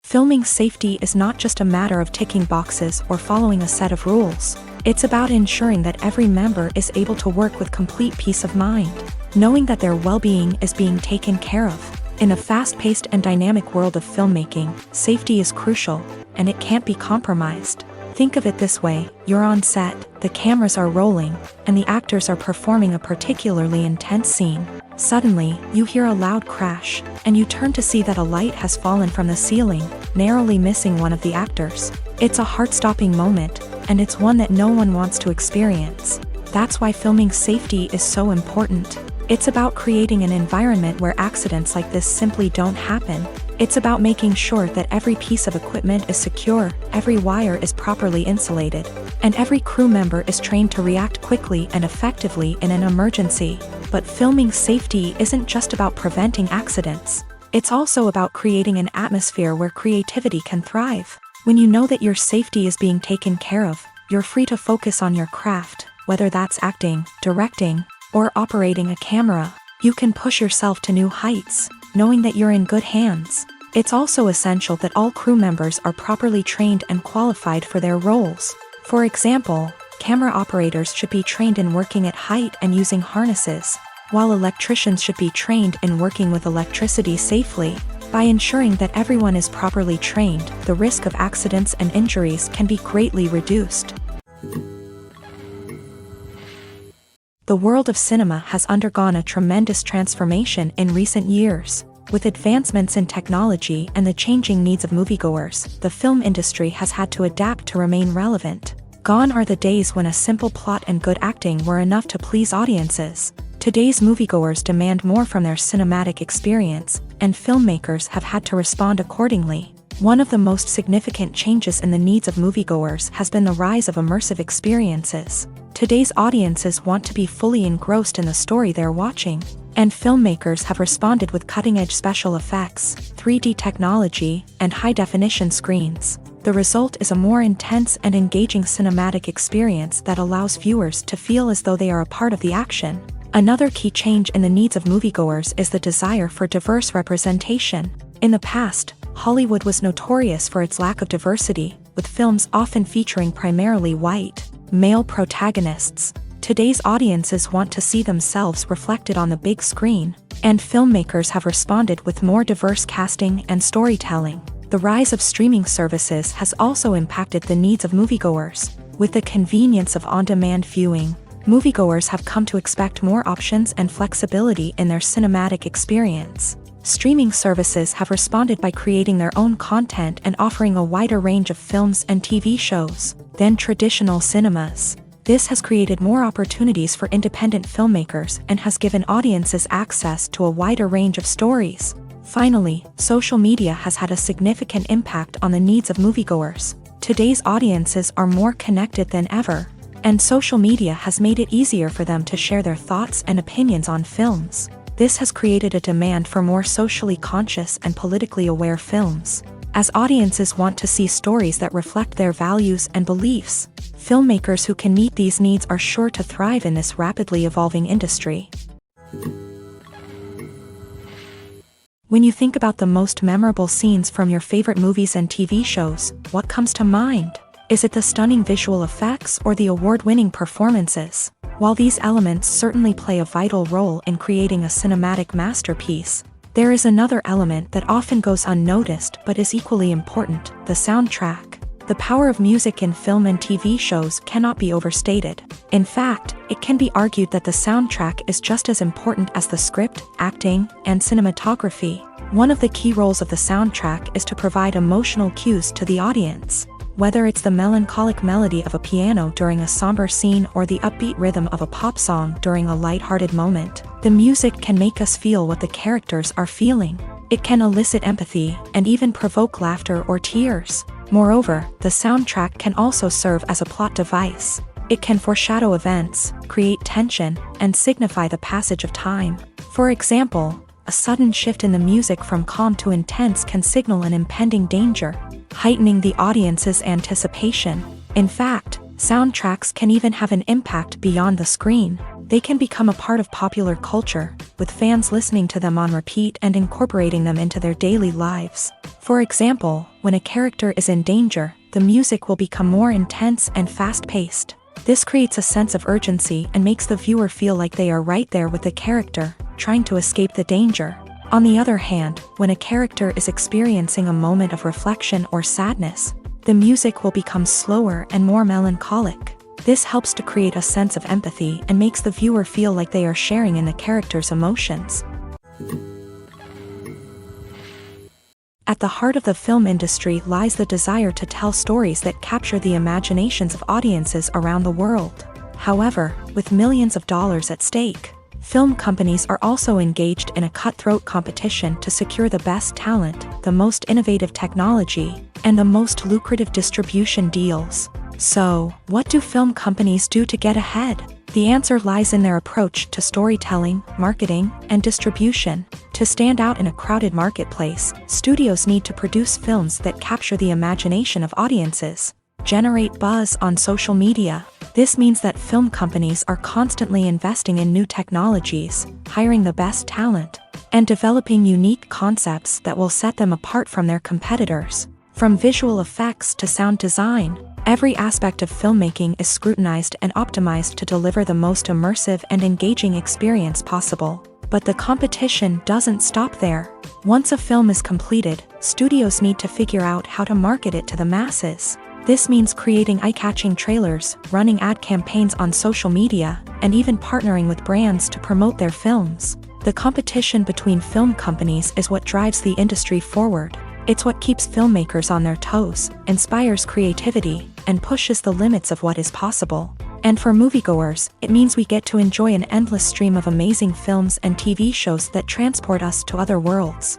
A: Filming safety is not just a matter of ticking boxes or following a set of rules. It's about ensuring that every member is able to work with complete peace of mind, knowing that their well-being is being taken care of. In a fast-paced and dynamic world of filmmaking, safety is crucial, and it can't be compromised. Think of it this way: you're on set, the cameras are rolling, and the actors are performing a particularly intense scene. Suddenly, you hear a loud crash, and you turn to see that a light has fallen from the ceiling, narrowly missing one of the actors. It's a heart-stopping moment, and it's one that no one wants to experience. That's why filming safety is so important. It's about creating an environment where accidents like this simply don't happen. It's about making sure that every piece of equipment is secure, every wire is properly insulated, and every crew member is trained to react quickly and effectively in an emergency. But filming safety isn't just about preventing accidents. It's also about creating an atmosphere where creativity can thrive. When you know that your safety is being taken care of, you're free to focus on your craft, whether that's acting, directing, or operating a camera. You can push yourself to new heights, knowing that you're in good hands. It's also essential that all crew members are properly trained and qualified for their roles. For example, camera operators should be trained in working at height and using harnesses, while electricians should be trained in working with electricity safely. By ensuring that everyone is properly trained, the risk of accidents and injuries can be greatly reduced. The world of cinema has undergone a tremendous transformation in recent years. With advancements in technology and the changing needs of moviegoers, the film industry has had to adapt to remain relevant. Gone are the days when a simple plot and good acting were enough to please audiences. Today's moviegoers demand more from their cinematic experience, and filmmakers have had to respond accordingly. One of the most significant changes in the needs of moviegoers has been the rise of immersive experiences. Today's audiences want to be fully engrossed in the story they're watching, and filmmakers have responded with cutting-edge special effects, 3D technology, and high-definition screens. The result is a more intense and engaging cinematic experience that allows viewers to feel as though they are a part of the action. Another key change in the needs of moviegoers is the desire for diverse representation. In the past, Hollywood was notorious for its lack of diversity, with films often featuring primarily white, male protagonists. Today's audiences want to see themselves reflected on the big screen, and filmmakers have responded with more diverse casting and storytelling. The rise of streaming services has also impacted the needs of moviegoers. With the convenience of on-demand viewing, moviegoers have come to expect more options and flexibility in their cinematic experience. Streaming services have responded by creating their own content and offering a wider range of films and TV shows than traditional cinemas. This has created more opportunities for independent filmmakers and has given audiences access to a wider range of stories. Finally, social media has had a significant impact on the needs of moviegoers. Today's audiences are more connected than ever, and social media has made it easier for them to share their thoughts and opinions on films. This has created a demand for more socially conscious and politically aware films. As audiences want to see stories that reflect their values and beliefs, filmmakers who can meet these needs are sure to thrive in this rapidly evolving industry. When you think about the most memorable scenes from your favorite movies and TV shows, what comes to mind? Is it the stunning visual effects or the award-winning performances? While these elements certainly play a vital role in creating a cinematic masterpiece, there is another element that often goes unnoticed but is equally important: the soundtrack. The power of music in film and TV shows cannot be overstated. In fact, it can be argued that the soundtrack is just as important as the script, acting, and cinematography. One of the key roles of the soundtrack is to provide emotional cues to the audience. Whether it's the melancholic melody of a piano during a somber scene or the upbeat rhythm of a pop song during a lighthearted moment, the music can make us feel what the characters are feeling. It can elicit empathy and even provoke laughter or tears. Moreover, the soundtrack can also serve as a plot device. It can foreshadow events, create tension, and signify the passage of time. For example, A sudden shift in the music from calm to intense can signal an impending danger, heightening the audience's anticipation. In fact, soundtracks can even have an impact beyond the screen. They can become a part of popular culture, with fans listening to them on repeat and incorporating them into their daily lives. For example, when a character is in danger, the music will become more intense and fast-paced. This creates a sense of urgency and makes the viewer feel like they are right there with the character, trying to escape the danger. On the other hand, when a character is experiencing a moment of reflection or sadness, the music will become slower and more melancholic. This helps to create a sense of empathy and makes the viewer feel like they are sharing in the character's emotions. At the heart of the film industry lies the desire to tell stories that capture the imaginations of audiences around the world. However, with millions of dollars at stake, film companies are also engaged in a cutthroat competition to secure the best talent, the most innovative technology, and the most lucrative distribution deals. So, what do film companies do to get ahead? The answer lies in their approach to storytelling, marketing, and distribution. To stand out in a crowded marketplace, studios need to produce films that capture the imagination of audiences, generate buzz on social media. This means that film companies are constantly investing in new technologies, hiring the best talent, and developing unique concepts that will set them apart from their competitors. From visual effects to sound design, every aspect of filmmaking is scrutinized and optimized to deliver the most immersive and engaging experience possible. But the competition doesn't stop there. Once a film is completed, studios need to figure out how to market it to the masses. This means creating eye-catching trailers, running ad campaigns on social media, and even partnering with brands to promote their films. The competition between film companies is what drives the industry forward. It's what keeps filmmakers on their toes, inspires creativity, and pushes the limits of what is possible. And for moviegoers, it means we get to enjoy an endless stream of amazing films and TV shows that transport us to other worlds.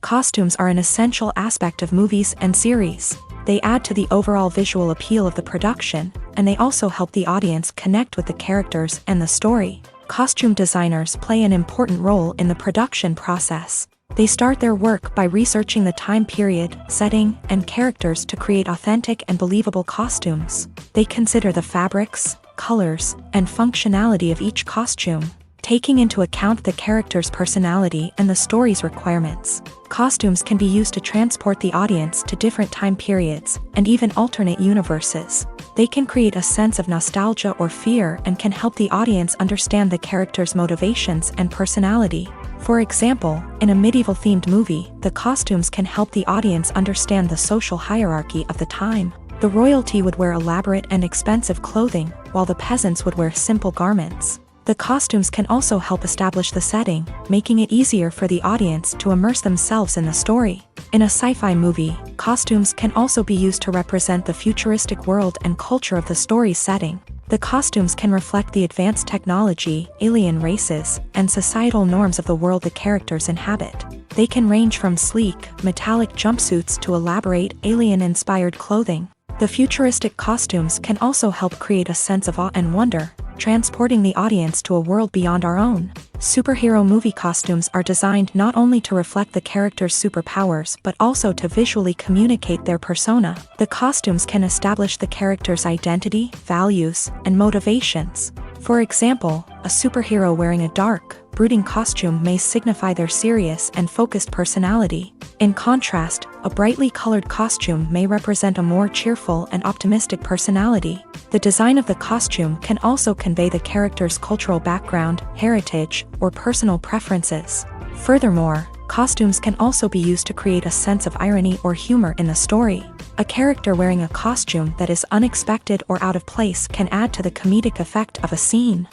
A: Costumes are an essential aspect of movies and series. They add to the overall visual appeal of the production, and they also help the audience connect with the characters and the story. Costume designers play an important role in the production process. They start their work by researching the time period, setting, and characters to create authentic and believable costumes. They consider the fabrics, colors, and functionality of each costume, taking into account the character's personality and the story's requirements. Costumes can be used to transport the audience to different time periods, and even alternate universes. They can create a sense of nostalgia or fear and can help the audience understand the character's motivations and personality. For example, in a medieval-themed movie, the costumes can help the audience understand the social hierarchy of the time. The royalty would wear elaborate and expensive clothing, while the peasants would wear simple garments. The costumes can also help establish the setting, making it easier for the audience to immerse themselves in the story. In a sci-fi movie, costumes can also be used to represent the futuristic world and culture of the story's setting. The costumes can reflect the advanced technology, alien races, and societal norms of the world the characters inhabit. They can range from sleek, metallic jumpsuits to elaborate, alien-inspired clothing. The futuristic costumes can also help create a sense of awe and wonder, transporting the audience to a world beyond our own. Superhero movie costumes are designed not only to reflect the character's superpowers but also to visually communicate their persona. The costumes can establish the character's identity, values, and motivations. For example, a superhero wearing a dark, brooding costume may signify their serious and focused personality. In contrast, a brightly colored costume may represent a more cheerful and optimistic personality. The design of the costume can also convey the character's cultural background, heritage, or personal preferences. Furthermore, costumes can also be used to create a sense of irony or humor in the story. A character wearing a costume that is unexpected or out of place can add to the comedic effect of a scene.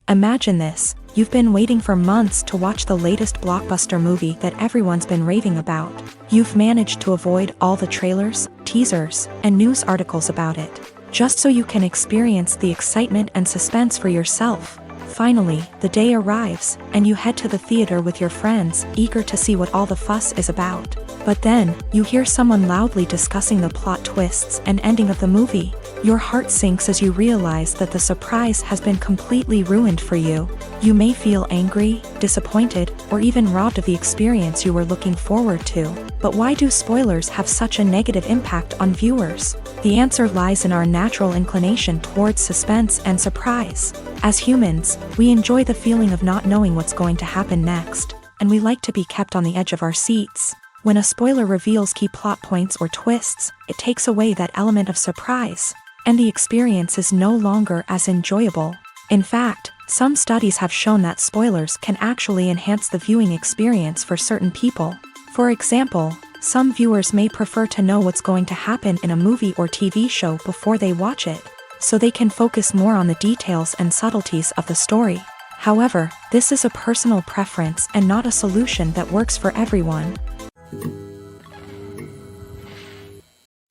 A: Imagine this: you've been waiting for months to watch the latest blockbuster movie that everyone's been raving about. You've managed to avoid all the trailers, teasers, and news articles about it, just so you can experience the excitement and suspense for yourself. Finally, the day arrives, and you head to the theater with your friends, eager to see what all the fuss is about. But then, you hear someone loudly discussing the plot twists and ending of the movie. Your heart sinks as you realize that the surprise has been completely ruined for you. You may feel angry, disappointed, or even robbed of the experience you were looking forward to. But why do spoilers have such a negative impact on viewers? The answer lies in our natural inclination towards suspense and surprise. As humans, we enjoy the feeling of not knowing what's going to happen next, and we like to be kept on the edge of our seats. When a spoiler reveals key plot points or twists, it takes away that element of surprise, and the experience is no longer as enjoyable. In fact, some studies have shown that spoilers can actually enhance the viewing experience for certain people. For example, some viewers may prefer to know what's going to happen in a movie or TV show before they watch it, so they can focus more on the details and subtleties of the story. However, this is a personal preference and not a solution that works for everyone.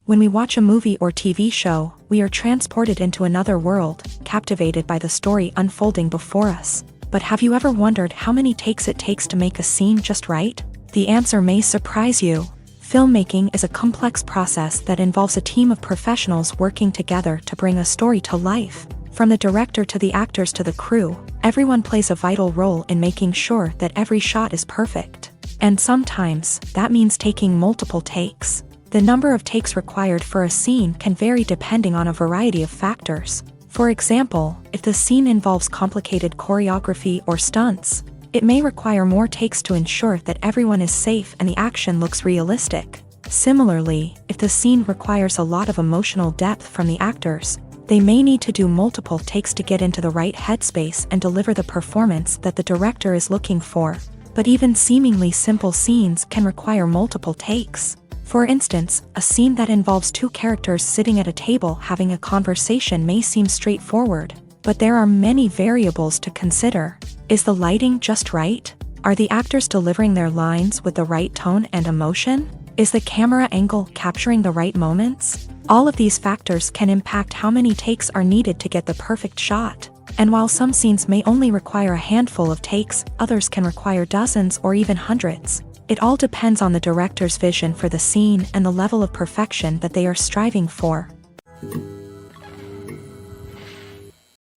A: When we watch a movie or TV show, we are transported into another world, captivated by the story unfolding before us. But have you ever wondered how many takes it takes to make a scene just right? The answer may surprise you. Filmmaking is a complex process that involves a team of professionals working together to bring a story to life. From the director to the actors to the crew, everyone plays a vital role in making sure that every shot is perfect. And sometimes, that means taking multiple takes. The number of takes required for a scene can vary depending on a variety of factors. For example, if the scene involves complicated choreography or stunts, it may require more takes to ensure that everyone is safe and the action looks realistic. Similarly, if the scene requires a lot of emotional depth from the actors, they may need to do multiple takes to get into the right headspace and deliver the performance that the director is looking for. But even seemingly simple scenes can require multiple takes. For instance, a scene that involves two characters sitting at a table having a conversation may seem straightforward, but there are many variables to consider. Is the lighting just right? Are the actors delivering their lines with the right tone and emotion? Is the camera angle capturing the right moments? All of these factors can impact how many takes are needed to get the perfect shot. And while some scenes may only require a handful of takes, others can require dozens or even hundreds. It all depends on the director's vision for the scene and the level of perfection that they are striving for.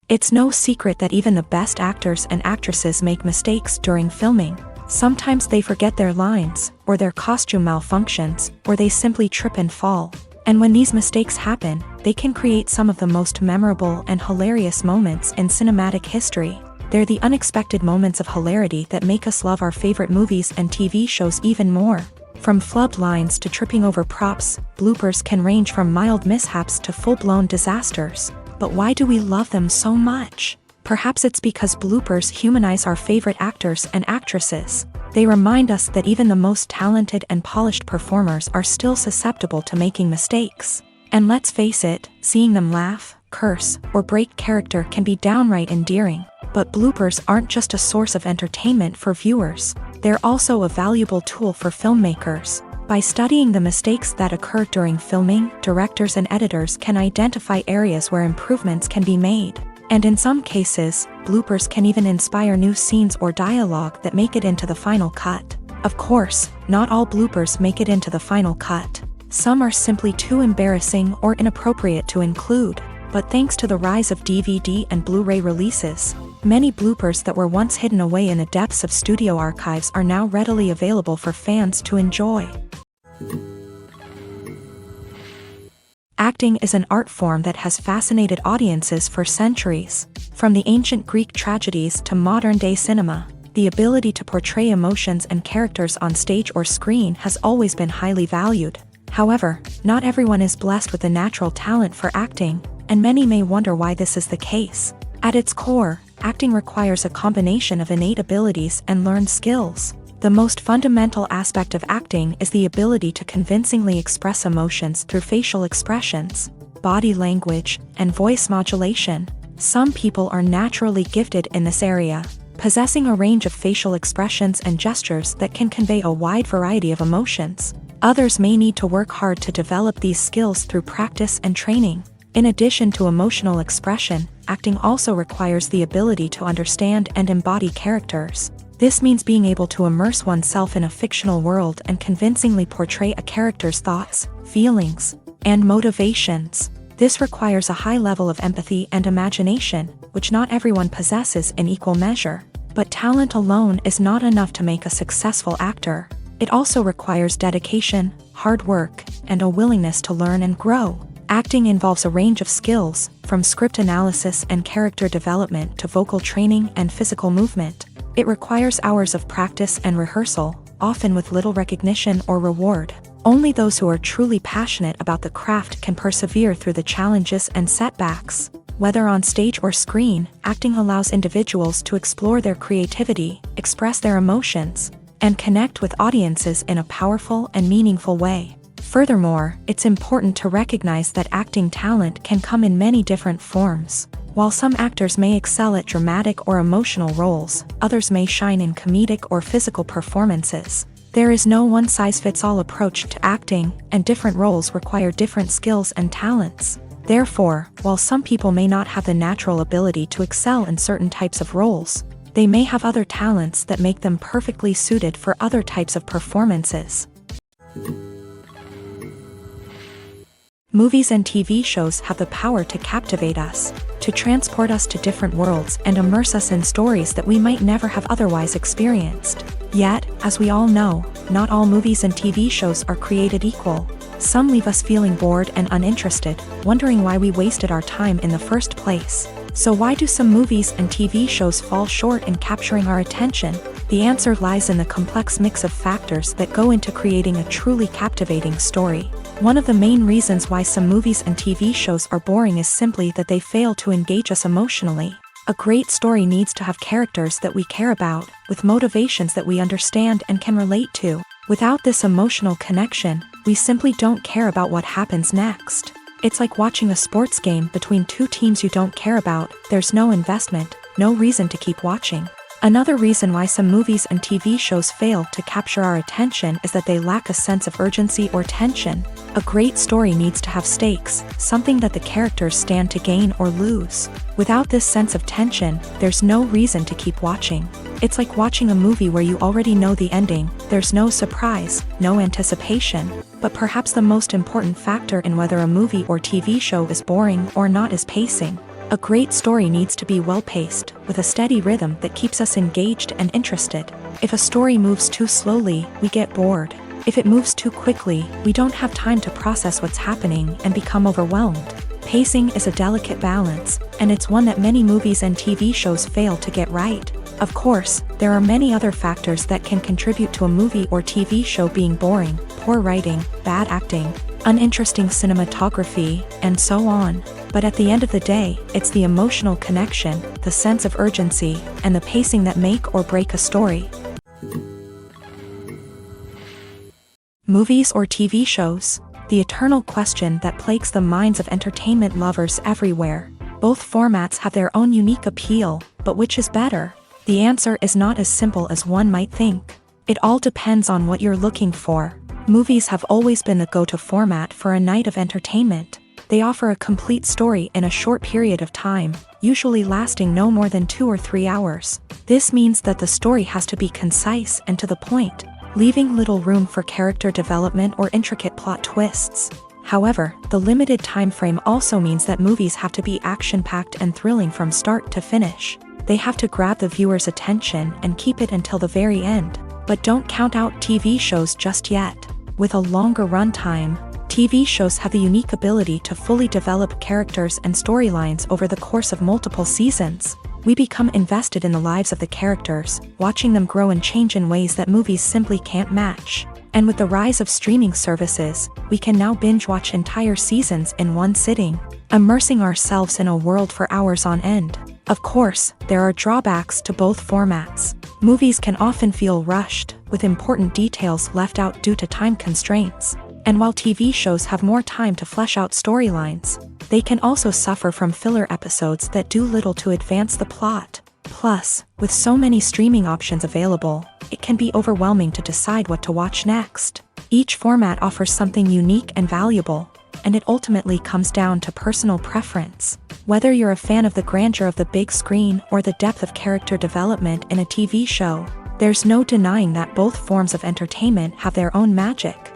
A: It's no secret that even the best actors and actresses make mistakes during filming. Sometimes they forget their lines, or their costume malfunctions, or they simply trip and fall. And when these mistakes happen, they can create some of the most memorable and hilarious moments in cinematic history. They're the unexpected moments of hilarity that make us love our favorite movies and TV shows even more. From flubbed lines to tripping over props, bloopers can range from mild mishaps to full-blown disasters. But why do we love them so much? Perhaps it's because bloopers humanize our favorite actors and actresses. They remind us that even the most talented and polished performers are still susceptible to making mistakes. And let's face it, seeing them laugh, curse, or break character can be downright endearing. But bloopers aren't just a source of entertainment for viewers. They're also a valuable tool for filmmakers. By studying the mistakes that occur during filming, directors and editors can identify areas where improvements can be made. And in some cases, bloopers can even inspire new scenes or dialogue that make it into the final cut. Of course, not all bloopers make it into the final cut. Some are simply too embarrassing or inappropriate to include. But thanks to the rise of DVD and Blu-ray releases, many bloopers that were once hidden away in the depths of studio archives are now readily available for fans to enjoy. Acting is an art form that has fascinated audiences for centuries. From the ancient Greek tragedies to modern-day cinema, the ability to portray emotions and characters on stage or screen has always been highly valued. However, not everyone is blessed with a natural talent for acting, and many may wonder why this is the case. At its core, acting requires a combination of innate abilities and learned skills. The most fundamental aspect of acting is the ability to convincingly express emotions through facial expressions, body language, and voice modulation. Some people are naturally gifted in this area, possessing a range of facial expressions and gestures that can convey a wide variety of emotions. Others may need to work hard to develop these skills through practice and training. In addition to emotional expression, acting also requires the ability to understand and embody characters. This means being able to immerse oneself in a fictional world and convincingly portray a character's thoughts, feelings, and motivations. This requires a high level of empathy and imagination, which not everyone possesses in equal measure. But talent alone is not enough to make a successful actor. It also requires dedication, hard work, and a willingness to learn and grow. Acting involves a range of skills, from script analysis and character development to vocal training and physical movement. It requires hours of practice and rehearsal, often with little recognition or reward. Only those who are truly passionate about the craft can persevere through the challenges and setbacks. Whether on stage or screen, acting allows individuals to explore their creativity, express their emotions, and connect with audiences in a powerful and meaningful way. Furthermore, it's important to recognize that acting talent can come in many different forms. While some actors may excel at dramatic or emotional roles, others may shine in comedic or physical performances. There is no one-size-fits-all approach to acting, and different roles require different skills and talents. Therefore, while some people may not have the natural ability to excel in certain types of roles, they may have other talents that make them perfectly suited for other types of performances. Movies and TV shows have the power to captivate us, to transport us to different worlds and immerse us in stories that we might never have otherwise experienced. Yet, as we all know, not all movies and TV shows are created equal. Some leave us feeling bored and uninterested, wondering why we wasted our time in the first place. So why do some movies and TV shows fall short in capturing our attention? The answer lies in the complex mix of factors that go into creating a truly captivating story. One of the main reasons why some movies and TV shows are boring is simply that they fail to engage us emotionally. A great story needs to have characters that we care about, with motivations that we understand and can relate to. Without this emotional connection, we simply don't care about what happens next. It's like watching a sports game between two teams you don't care about. There's no investment, no reason to keep watching. Another reason why some movies and TV shows fail to capture our attention is that they lack a sense of urgency or tension. A great story needs to have stakes, something that the characters stand to gain or lose. Without this sense of tension, there's no reason to keep watching. It's like watching a movie where you already know the ending. There's no surprise, no anticipation. But perhaps the most important factor in whether a movie or TV show is boring or not is pacing. A great story needs to be well-paced, with a steady rhythm that keeps us engaged and interested. If a story moves too slowly, we get bored. If it moves too quickly, we don't have time to process what's happening and become overwhelmed. Pacing is a delicate balance, and it's one that many movies and TV shows fail to get right. Of course, there are many other factors that can contribute to a movie or TV show being boring: poor writing, bad acting, uninteresting cinematography, and so on. But at the end of the day, it's the emotional connection, the sense of urgency, and the pacing that make or break a story. Movies or TV shows? The eternal question that plagues the minds of entertainment lovers everywhere. Both formats have their own unique appeal, but which is better? The answer is not as simple as one might think. It all depends on what you're looking for. Movies have always been the go-to format for a night of entertainment. They offer a complete story in a short period of time, usually lasting no more than 2 or 3 hours. This means that the story has to be concise and to the point, leaving little room for character development or intricate plot twists. However, the limited time frame also means that movies have to be action-packed and thrilling from start to finish. They have to grab the viewer's attention and keep it until the very end. But don't count out TV shows just yet. With a longer runtime, TV shows have the unique ability to fully develop characters and storylines over the course of multiple seasons. We become invested in the lives of the characters, watching them grow and change in ways that movies simply can't match. And with the rise of streaming services, we can now binge-watch entire seasons in one sitting, immersing ourselves in a world for hours on end. Of course, there are drawbacks to both formats. Movies can often feel rushed, with important details left out due to time constraints. And while TV shows have more time to flesh out storylines, they can also suffer from filler episodes that do little to advance the plot. Plus, with so many streaming options available, it can be overwhelming to decide what to watch next. Each format offers something unique and valuable, and it ultimately comes down to personal preference. Whether you're a fan of the grandeur of the big screen or the depth of character development in a TV show, there's no denying that both forms of entertainment have their own magic.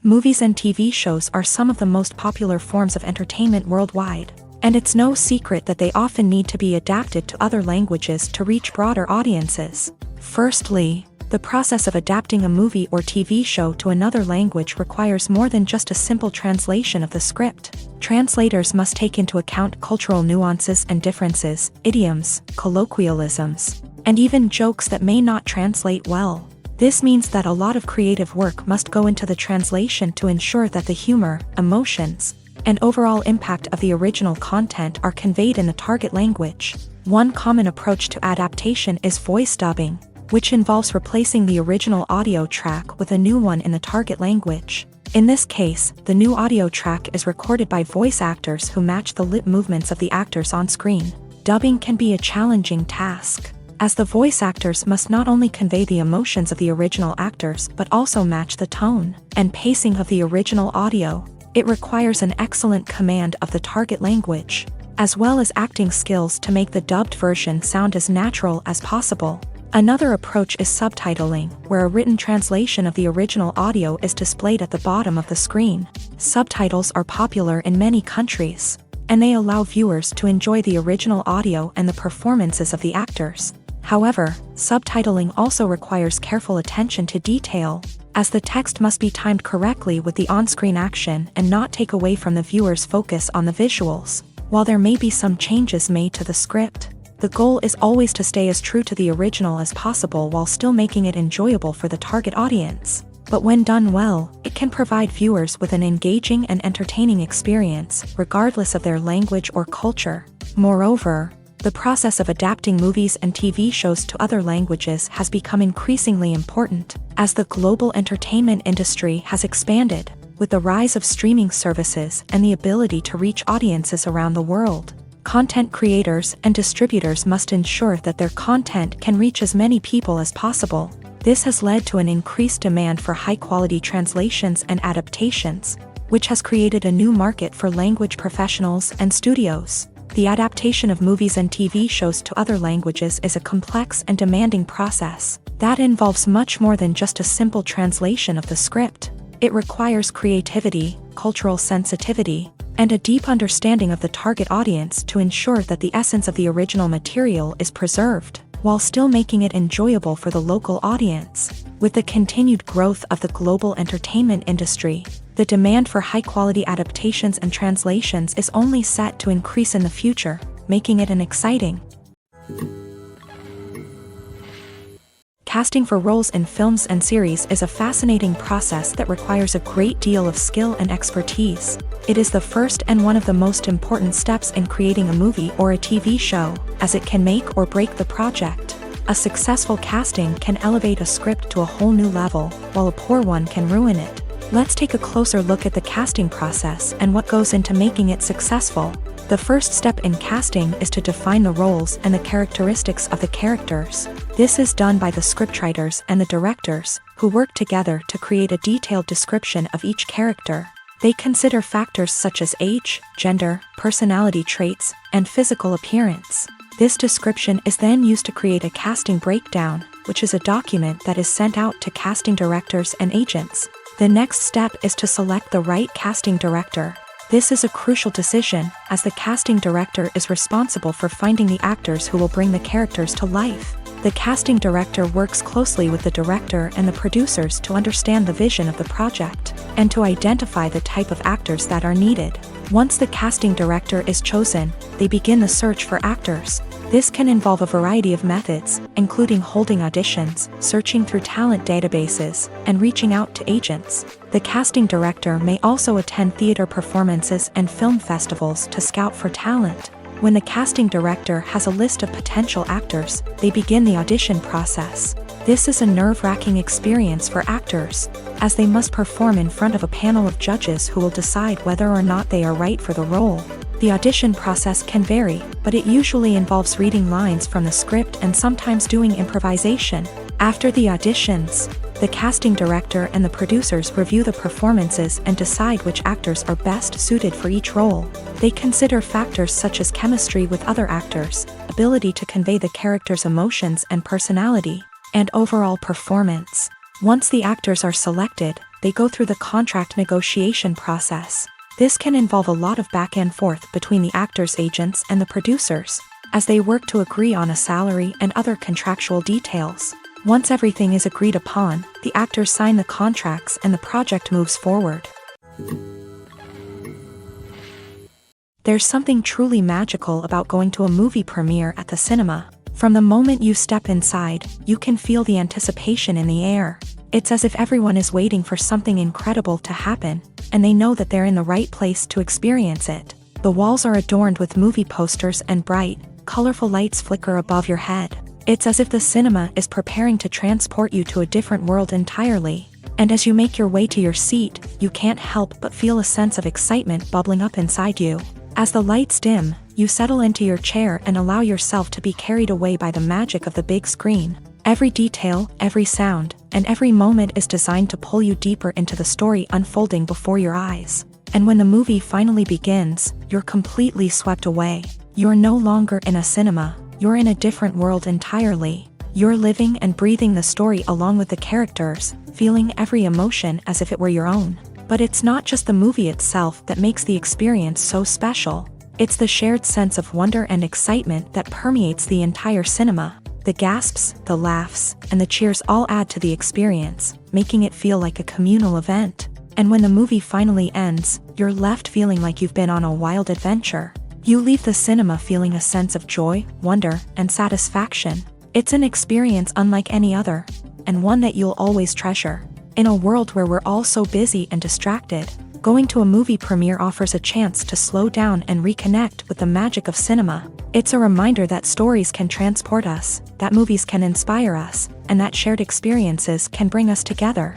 A: Movies and TV shows are some of the most popular forms of entertainment worldwide, and it's no secret that they often need to be adapted to other languages to reach broader audiences. Firstly, the process of adapting a movie or TV show to another language requires more than just a simple translation of the script. Translators must take into account cultural nuances and differences, idioms, colloquialisms, and even jokes that may not translate well. This means that a lot of creative work must go into the translation to ensure that the humor, emotions, and overall impact of the original content are conveyed in the target language. One common approach to adaptation is voice dubbing, which involves replacing the original audio track with a new one in the target language. In this case, the new audio track is recorded by voice actors who match the lip movements of the actors on screen. Dubbing can be a challenging task, as the voice actors must not only convey the emotions of the original actors but also match the tone and pacing of the original audio. It requires an excellent command of the target language, as well as acting skills to make the dubbed version sound as natural as possible. Another approach is subtitling, where a written translation of the original audio is displayed at the bottom of the screen. Subtitles are popular in many countries, and they allow viewers to enjoy the original audio and the performances of the actors. However, subtitling also requires careful attention to detail, as the text must be timed correctly with the on-screen action and not take away from the viewer's focus on the visuals. While there may be some changes made to the script, the goal is always to stay as true to the original as possible while still making it enjoyable for the target audience. But when done well, it can provide viewers with an engaging and entertaining experience, regardless of their language or culture. Moreover, the process of adapting movies and TV shows to other languages has become increasingly important, as the global entertainment industry has expanded, with the rise of streaming services and the ability to reach audiences around the world. Content creators and distributors must ensure that their content can reach as many people as possible. This has led to an increased demand for high-quality translations and adaptations, which has created a new market for language professionals and studios. The adaptation of movies and TV shows to other languages is a complex and demanding process that involves much more than just a simple translation of the script. It requires creativity, cultural sensitivity, and a deep understanding of the target audience to ensure that the essence of the original material is preserved, while still making it enjoyable for the local audience. With the continued growth of the global entertainment industry, the demand for high-quality adaptations and translations is only set to increase in the future, making it an exciting. Casting for roles in films and series is a fascinating process that requires a great deal of skill and expertise. It is the first and one of the most important steps in creating a movie or a TV show, as it can make or break the project. A successful casting can elevate a script to a whole new level, while a poor one can ruin it. Let's take a closer look at the casting process and what goes into making it successful. The first step in casting is to define the roles and the characteristics of the characters. This is done by the scriptwriters and the directors, who work together to create a detailed description of each character. They consider factors such as age, gender, personality traits, and physical appearance. This description is then used to create a casting breakdown, which is a document that is sent out to casting directors and agents. The next step is to select the right casting director. This is a crucial decision, as the casting director is responsible for finding the actors who will bring the characters to life. The casting director works closely with the director and the producers to understand the vision of the project, and to identify the type of actors that are needed. Once the casting director is chosen, they begin the search for actors. This can involve a variety of methods, including holding auditions, searching through talent databases, and reaching out to agents. The casting director may also attend theater performances and film festivals to scout for talent. When the casting director has a list of potential actors, they begin the audition process. This is a nerve-wracking experience for actors, as they must perform in front of a panel of judges who will decide whether or not they are right for the role. The audition process can vary, but it usually involves reading lines from the script and sometimes doing improvisation. After the auditions, the casting director and the producers review the performances and decide which actors are best suited for each role. They consider factors such as chemistry with other actors, ability to convey the character's emotions and personality, and overall performance. Once the actors are selected, they go through the contract negotiation process. This can involve a lot of back and forth between the actors' agents and the producers, as they work to agree on a salary and other contractual details. Once everything is agreed upon, the actors sign the contracts and the project moves forward. There's something truly magical about going to a movie premiere at the cinema. From the moment you step inside, you can feel the anticipation in the air. It's as if everyone is waiting for something incredible to happen, and they know that they're in the right place to experience it. The walls are adorned with movie posters and bright, colorful lights flicker above your head. It's as if the cinema is preparing to transport you to a different world entirely. And as you make your way to your seat, you can't help but feel a sense of excitement bubbling up inside you. As the lights dim, you settle into your chair and allow yourself to be carried away by the magic of the big screen. Every detail, every sound, and every moment is designed to pull you deeper into the story unfolding before your eyes. And when the movie finally begins, you're completely swept away. You're no longer in a cinema, you're in a different world entirely. You're living and breathing the story along with the characters, feeling every emotion as if it were your own. But it's not just the movie itself that makes the experience so special. It's the shared sense of wonder and excitement that permeates the entire cinema. The gasps, the laughs, and the cheers all add to the experience, making it feel like a communal event. And when the movie finally ends, you're left feeling like you've been on a wild adventure. You leave the cinema feeling a sense of joy, wonder, and satisfaction. It's an experience unlike any other, and one that you'll always treasure. In a world where we're all so busy and distracted, going to a movie premiere offers a chance to slow down and reconnect with the magic of cinema. It's a reminder that stories can transport us, that movies can inspire us, and that shared experiences can bring us together.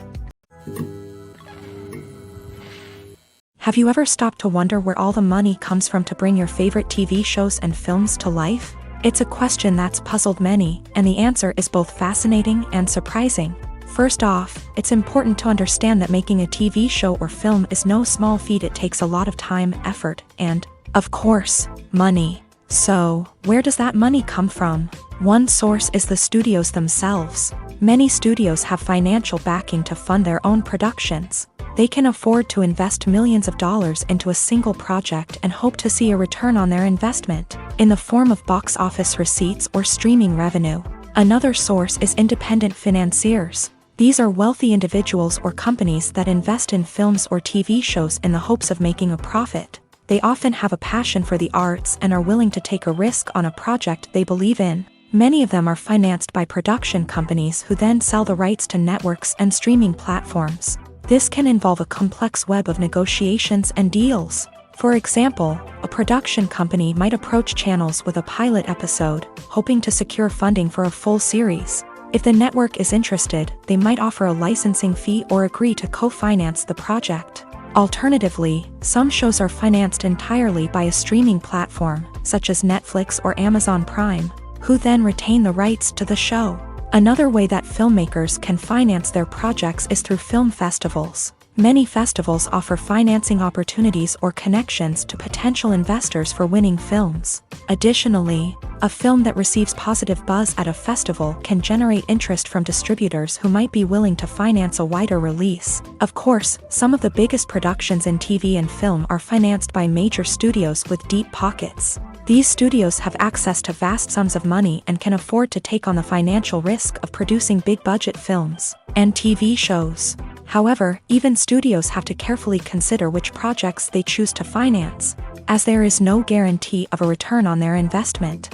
A: Have you ever stopped to wonder where all the money comes from to bring your favorite TV shows and films to life? It's a question that's puzzled many, and the answer is both fascinating and surprising. First off, it's important to understand that making a TV show or film is no small feat. It takes a lot of time, effort, and, of course, money. So, where does that money come from? One source is the studios themselves. Many studios have financial backing to fund their own productions. They can afford to invest millions of dollars into a single project and hope to see a return on their investment, in the form of box office receipts or streaming revenue. Another source is independent financiers. These are wealthy individuals or companies that invest in films or TV shows in the hopes of making a profit. They often have a passion for the arts and are willing to take a risk on a project they believe in. Many of them are financed by production companies who then sell the rights to networks and streaming platforms. This can involve a complex web of negotiations and deals. For example, a production company might approach channels with a pilot episode, hoping to secure funding for a full series. If the network is interested, they might offer a licensing fee or agree to co-finance the project. Alternatively, some shows are financed entirely by a streaming platform, such as Netflix or Amazon Prime, who then retain the rights to the show. Another way that filmmakers can finance their projects is through film festivals. Many festivals offer financing opportunities or connections to potential investors for winning films. Additionally, a film that receives positive buzz at a festival can generate interest from distributors who might be willing to finance a wider release. Of course, some of the biggest productions in TV and film are financed by major studios with deep pockets. These studios have access to vast sums of money and can afford to take on the financial risk of producing big-budget films and TV shows. However, even studios have to carefully consider which projects they choose to finance, as there is no guarantee of a return on their investment.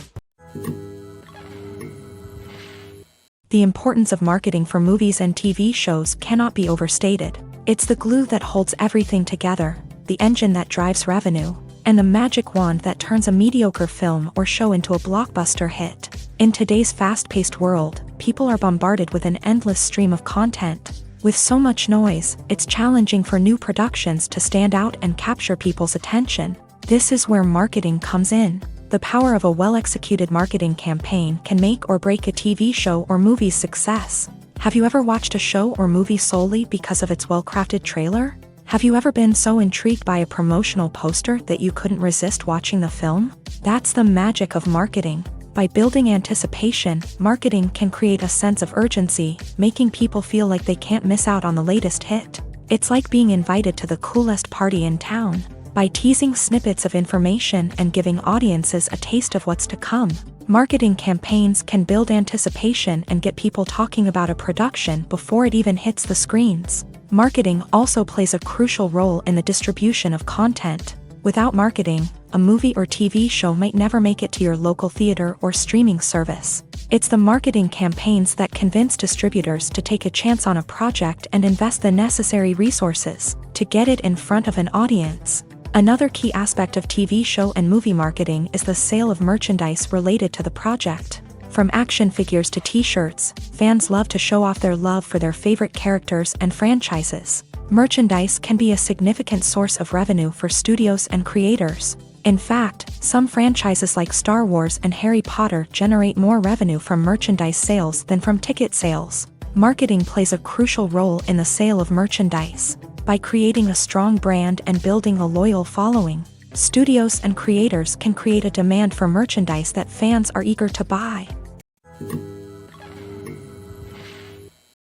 A: The importance of marketing for movies and TV shows cannot be overstated. It's the glue that holds everything together, the engine that drives revenue, and the magic wand that turns a mediocre film or show into a blockbuster hit. In today's fast-paced world, people are bombarded with an endless stream of content. With so much noise, it's challenging for new productions to stand out and capture people's attention. This is where marketing comes in. The power of a well-executed marketing campaign can make or break a TV show or movie's success. Have you ever watched a show or movie solely because of its well-crafted trailer? Have you ever been so intrigued by a promotional poster that you couldn't resist watching the film? That's the magic of marketing. By building anticipation, marketing can create a sense of urgency, making people feel like they can't miss out on the latest hit. It's like being invited to the coolest party in town. By teasing snippets of information and giving audiences a taste of what's to come, marketing campaigns can build anticipation and get people talking about a production before it even hits the screens. Marketing also plays a crucial role in the distribution of content. Without marketing, a movie or TV show might never make it to your local theater or streaming service. It's the marketing campaigns that convince distributors to take a chance on a project and invest the necessary resources to get it in front of an audience. Another key aspect of TV show and movie marketing is the sale of merchandise related to the project. From action figures to t-shirts, fans love to show off their love for their favorite characters and franchises. Merchandise can be a significant source of revenue for studios and creators. In fact, some franchises like Star Wars and Harry Potter generate more revenue from merchandise sales than from ticket sales. Marketing plays a crucial role in the sale of merchandise. By creating a strong brand and building a loyal following, studios and creators can create a demand for merchandise that fans are eager to buy.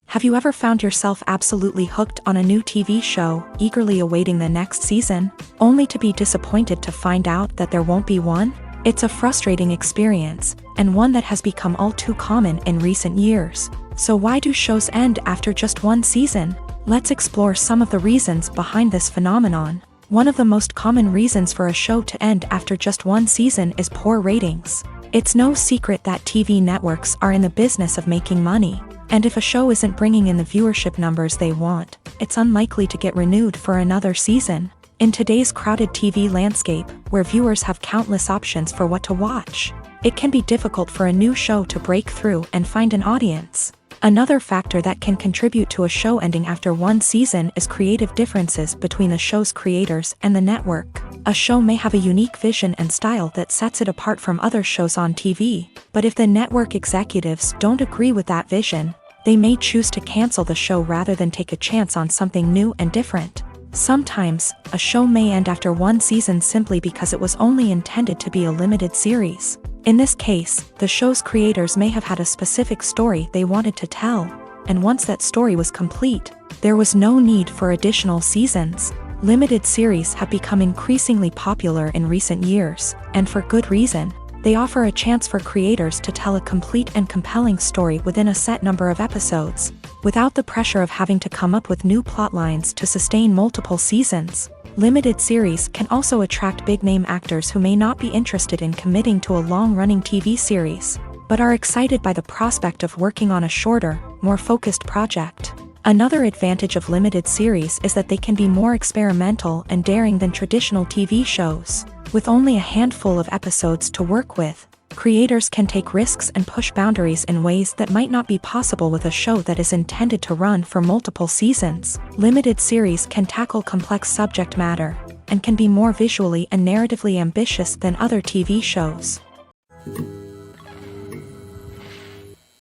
A: Have you ever found yourself absolutely hooked on a new TV show, eagerly awaiting the next season, only to be disappointed to find out that there won't be one? It's a frustrating experience, and one that has become all too common in recent years. So why do shows end after just one season? Let's explore some of the reasons behind this phenomenon. One of the most common reasons for a show to end after just one season is poor ratings. It's no secret that TV networks are in the business of making money. And if a show isn't bringing in the viewership numbers they want, it's unlikely to get renewed for another season. In today's crowded TV landscape, where viewers have countless options for what to watch, it can be difficult for a new show to break through and find an audience. Another factor that can contribute to a show ending after one season is creative differences between the show's creators and the network. A show may have a unique vision and style that sets it apart from other shows on TV, but if the network executives don't agree with that vision, they may choose to cancel the show rather than take a chance on something new and different. Sometimes, a show may end after one season simply because it was only intended to be a limited series. In this case, the show's creators may have had a specific story they wanted to tell, and once that story was complete, there was no need for additional seasons. Limited series have become increasingly popular in recent years, and for good reason. They offer a chance for creators to tell a complete and compelling story within a set number of episodes, without the pressure of having to come up with new plot lines to sustain multiple seasons. Limited series can also attract big-name actors who may not be interested in committing to a long-running TV series, but are excited by the prospect of working on a shorter, more focused project. Another advantage of limited series is that they can be more experimental and daring than traditional TV shows. With only a handful of episodes to work with, creators can take risks and push boundaries in ways that might not be possible with a show that is intended to run for multiple seasons. Limited series can tackle complex subject matter, and can be more visually and narratively ambitious than other TV shows.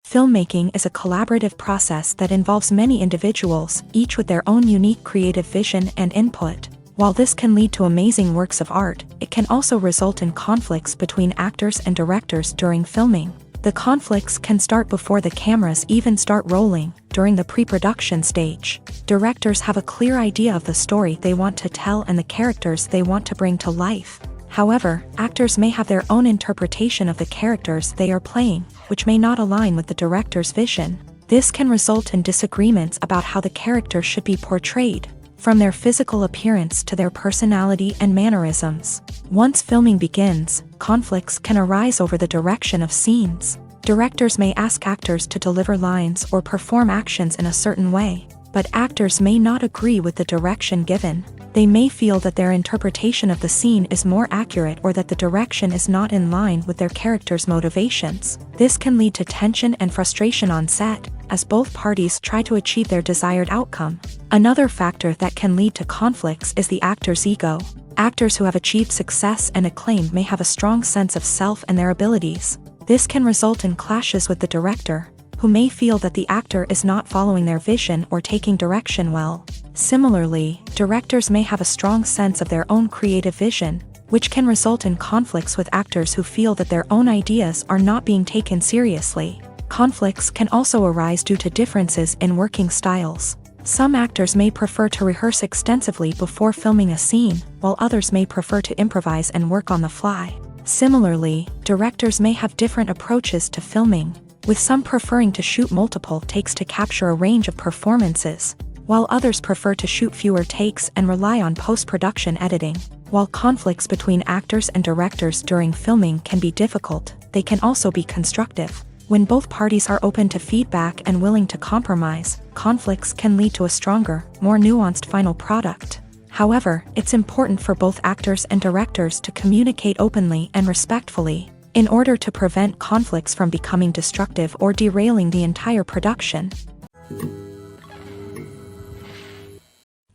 A: Filmmaking is a collaborative process that involves many individuals, each with their own unique creative vision and input. While this can lead to amazing works of art, it can also result in conflicts between actors and directors during filming. The conflicts can start before the cameras even start rolling, during the pre-production stage. Directors have a clear idea of the story they want to tell and the characters they want to bring to life. However, actors may have their own interpretation of the characters they are playing, which may not align with the director's vision. This can result in disagreements about how the character should be portrayed, from their physical appearance to their personality and mannerisms. Once filming begins, conflicts can arise over the direction of scenes. Directors may ask actors to deliver lines or perform actions in a certain way, but actors may not agree with the direction given. They may feel that their interpretation of the scene is more accurate or that the direction is not in line with their character's motivations. This can lead to tension and frustration on set, as both parties try to achieve their desired outcome. Another factor that can lead to conflicts is the actor's ego. Actors who have achieved success and acclaim may have a strong sense of self and their abilities. This can result in clashes with the director, who may feel that the actor is not following their vision or taking direction well. Similarly, directors may have a strong sense of their own creative vision, which can result in conflicts with actors who feel that their own ideas are not being taken seriously. Conflicts can also arise due to differences in working styles. Some actors may prefer to rehearse extensively before filming a scene, while others may prefer to improvise and work on the fly. Similarly, directors may have different approaches to filming, with some preferring to shoot multiple takes to capture a range of performances, while others prefer to shoot fewer takes and rely on post-production editing. While conflicts between actors and directors during filming can be difficult, they can also be constructive. When both parties are open to feedback and willing to compromise, conflicts can lead to a stronger, more nuanced final product. However, it's important for both actors and directors to communicate openly and respectfully, in order to prevent conflicts from becoming destructive or derailing the entire production.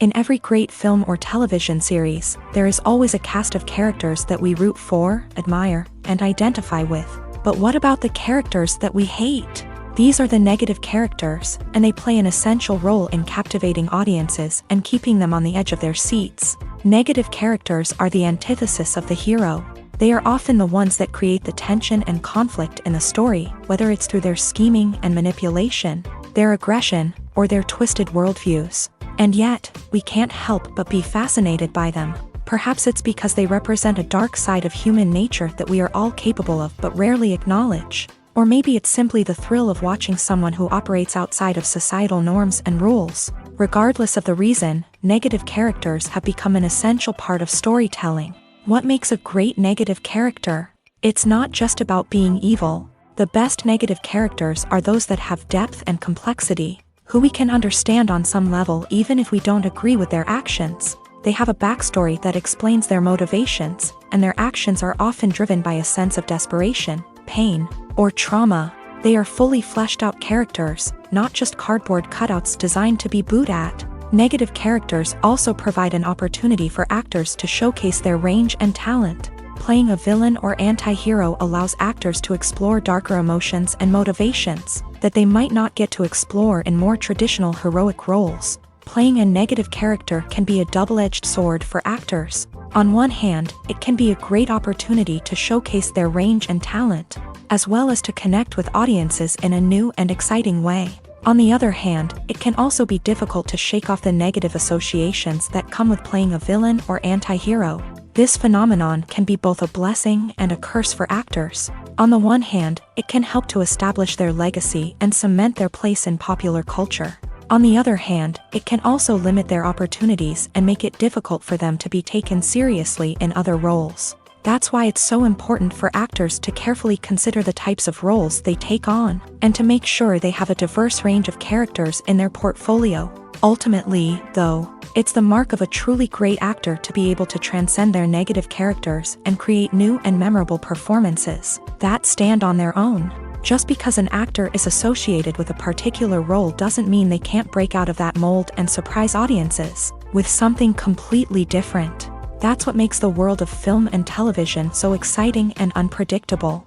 A: In every great film or television series, there is always a cast of characters that we root for, admire, and identify with. But what about the characters that we hate? These are the negative characters, and they play an essential role in captivating audiences and keeping them on the edge of their seats. Negative characters are the antithesis of the hero. They are often the ones that create the tension and conflict in the story, whether it's through their scheming and manipulation, their aggression, or their twisted worldviews. And yet, we can't help but be fascinated by them. Perhaps it's because they represent a dark side of human nature that we are all capable of but rarely acknowledge. Or maybe it's simply the thrill of watching someone who operates outside of societal norms and rules. Regardless of the reason, negative characters have become an essential part of storytelling. What makes a great negative character? It's not just about being evil. The best negative characters are those that have depth and complexity, who we can understand on some level even if we don't agree with their actions. They have a backstory that explains their motivations, and their actions are often driven by a sense of desperation, pain, or trauma. They are fully fleshed out characters, not just cardboard cutouts designed to be booed at. Negative characters also provide an opportunity for actors to showcase their range and talent. Playing a villain or anti-hero allows actors to explore darker emotions and motivations that they might not get to explore in more traditional heroic roles. Playing a negative character can be a double-edged sword for actors. On one hand, it can be a great opportunity to showcase their range and talent, as well as to connect with audiences in a new and exciting way. On the other hand, it can also be difficult to shake off the negative associations that come with playing a villain or anti-hero. This phenomenon can be both a blessing and a curse for actors. On the one hand, it can help to establish their legacy and cement their place in popular culture. On the other hand, it can also limit their opportunities and make it difficult for them to be taken seriously in other roles. That's why it's so important for actors to carefully consider the types of roles they take on, and to make sure they have a diverse range of characters in their portfolio. Ultimately, though, it's the mark of a truly great actor to be able to transcend their negative characters and create new and memorable performances that stand on their own. Just because an actor is associated with a particular role doesn't mean they can't break out of that mold and surprise audiences with something completely different. That's what makes the world of film and television so exciting and unpredictable.